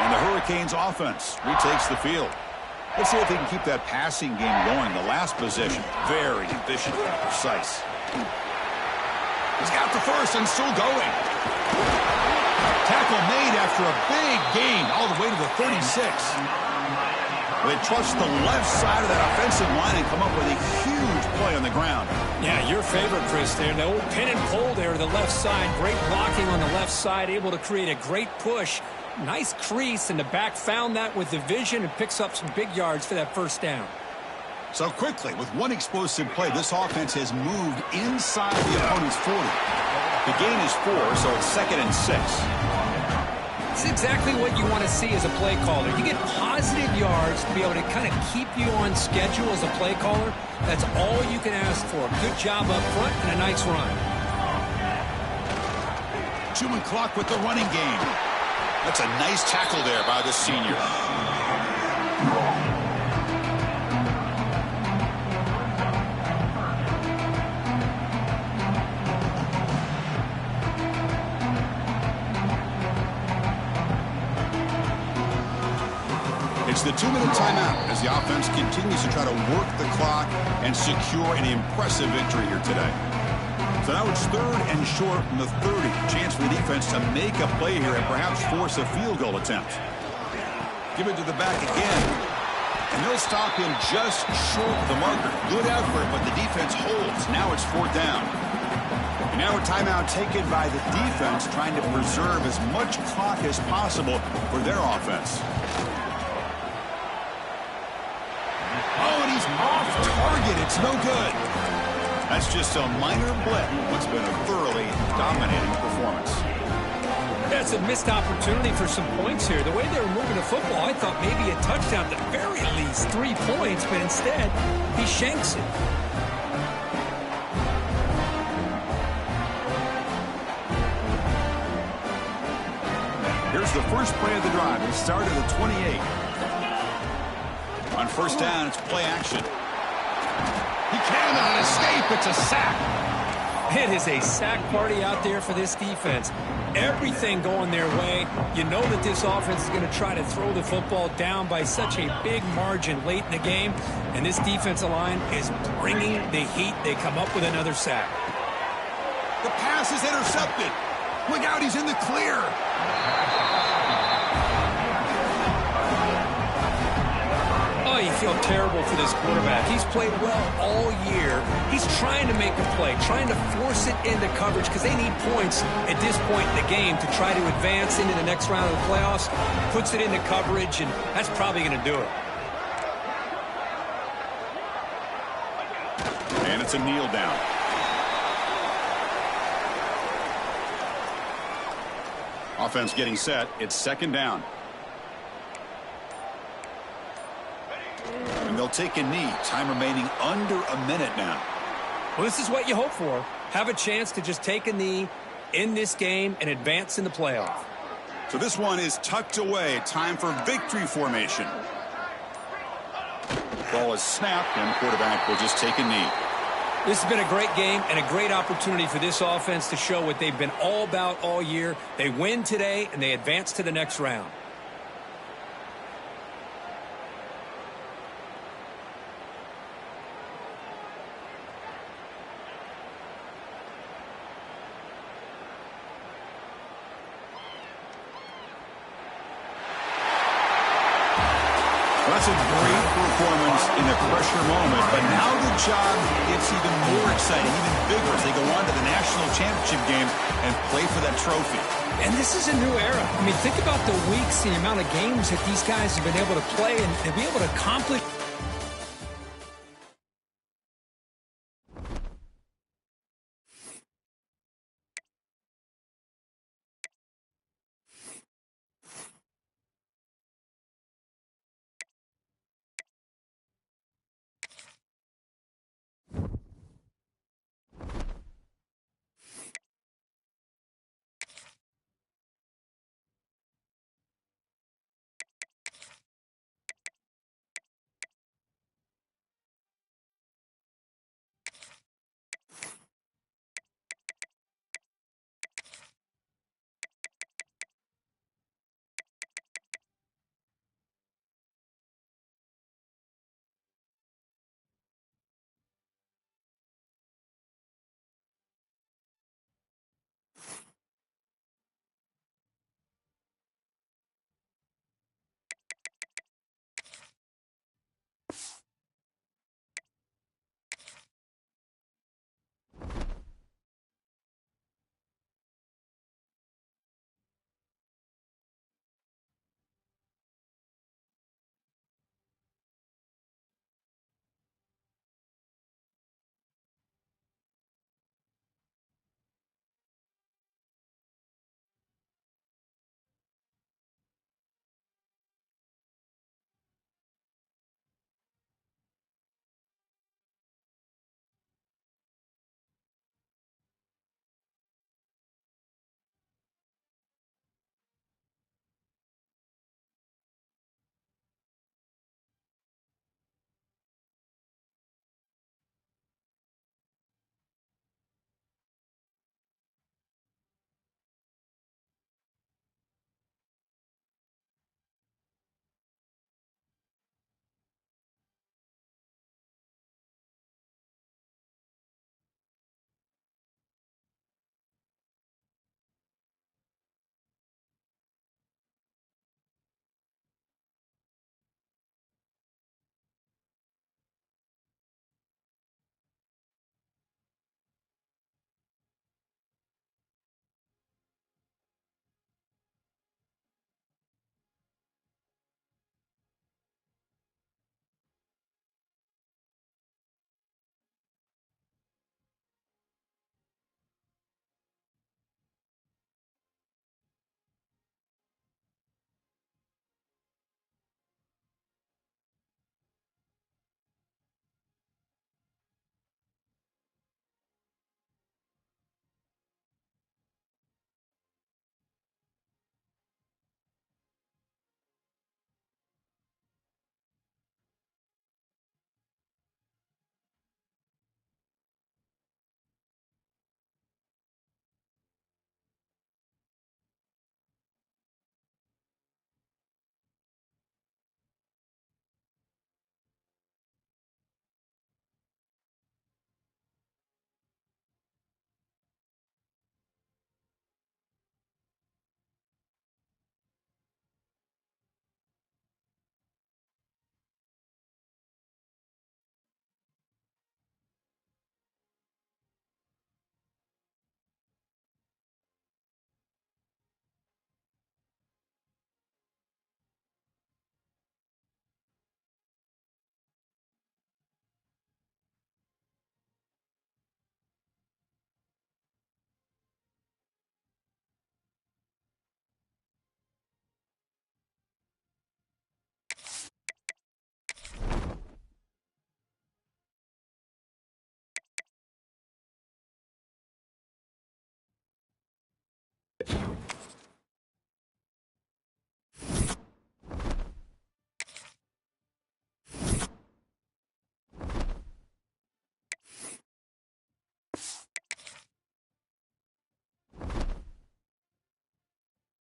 Speaker 1: And the Hurricanes offense retakes the field. Let's see if they can keep that passing game going. The last possession, very efficient and precise. He's got the first and still going. Tackle made after a big gain all the way to the 36. They trust the left side of that offensive line and come up with a huge play on the ground.
Speaker 2: Yeah, your favorite, Chris, there. The old pin and pull there to the left side. Great blocking on the left side, able to create a great push. Nice crease, and the back found that with the vision and picks up some big yards for that first down.
Speaker 1: So quickly, with one explosive play, this offense has moved inside the opponent's 40. The gain is 4, so it's 2nd and 6.
Speaker 2: It's exactly what you want to see as a play caller. You get positive yards to be able to kind of keep you on schedule as a play caller. That's all you can ask for. Good job up front and a nice run.
Speaker 1: Chewing clock with the running game. That's a nice tackle there by the senior. It's the 2-minute timeout as the offense continues to try to work the clock and secure an impressive victory here today. So now it's 3rd and short from the 30. Chance for the defense to make a play here and perhaps force a field goal attempt. Give it to the back again. And they'll stop him just short of the marker. Good effort, but the defense holds. Now it's 4th down. And now a timeout taken by the defense, trying to preserve as much clock as possible for their offense. Oh, and he's off target. It's no good. That's just a minor blip. What's been a thoroughly dominating performance.
Speaker 2: That's a missed opportunity for some points here. The way they were moving the football, I thought maybe a touchdown, at the very least 3 points, but instead he shanks it.
Speaker 1: Here's the first play of the drive. It started at the 28. On first down, it's play action. He cannot escape. It's a sack.
Speaker 2: It is a sack party out there for this defense. Everything going their way. You know that this offense is going to try to throw the football down by such a big margin late in the game. And this defensive line is bringing the heat. They come up with another sack.
Speaker 1: The pass is intercepted. Look out, he's in the clear.
Speaker 2: Oh, you feel terrible for this quarterback. He's played well all year. He's trying to make a play, trying to force it into coverage because they need points at this point in the game to try to advance into the next round of the playoffs. Puts it into coverage, and that's probably going to do it.
Speaker 1: And it's a kneel down. Offense getting set. It's 2nd down. And they'll take a knee. Time remaining under a minute now.
Speaker 2: Well, this is what you hope for. Have a chance to just take a knee in this game and advance in the playoff.
Speaker 1: So this one is tucked away. Time for victory formation. Ball is snapped, and the quarterback will just take a knee.
Speaker 2: This has been a great game and a great opportunity for this offense to show what they've been all about all year. They win today, and they advance to the next round.
Speaker 1: That's a great performance in a pressure moment, but now the job gets even more exciting, even bigger as they go on to the national championship game and play for that trophy.
Speaker 4: And this is a new era. I mean, think about the weeks, the amount of games that these guys have been able to play and be able to accomplish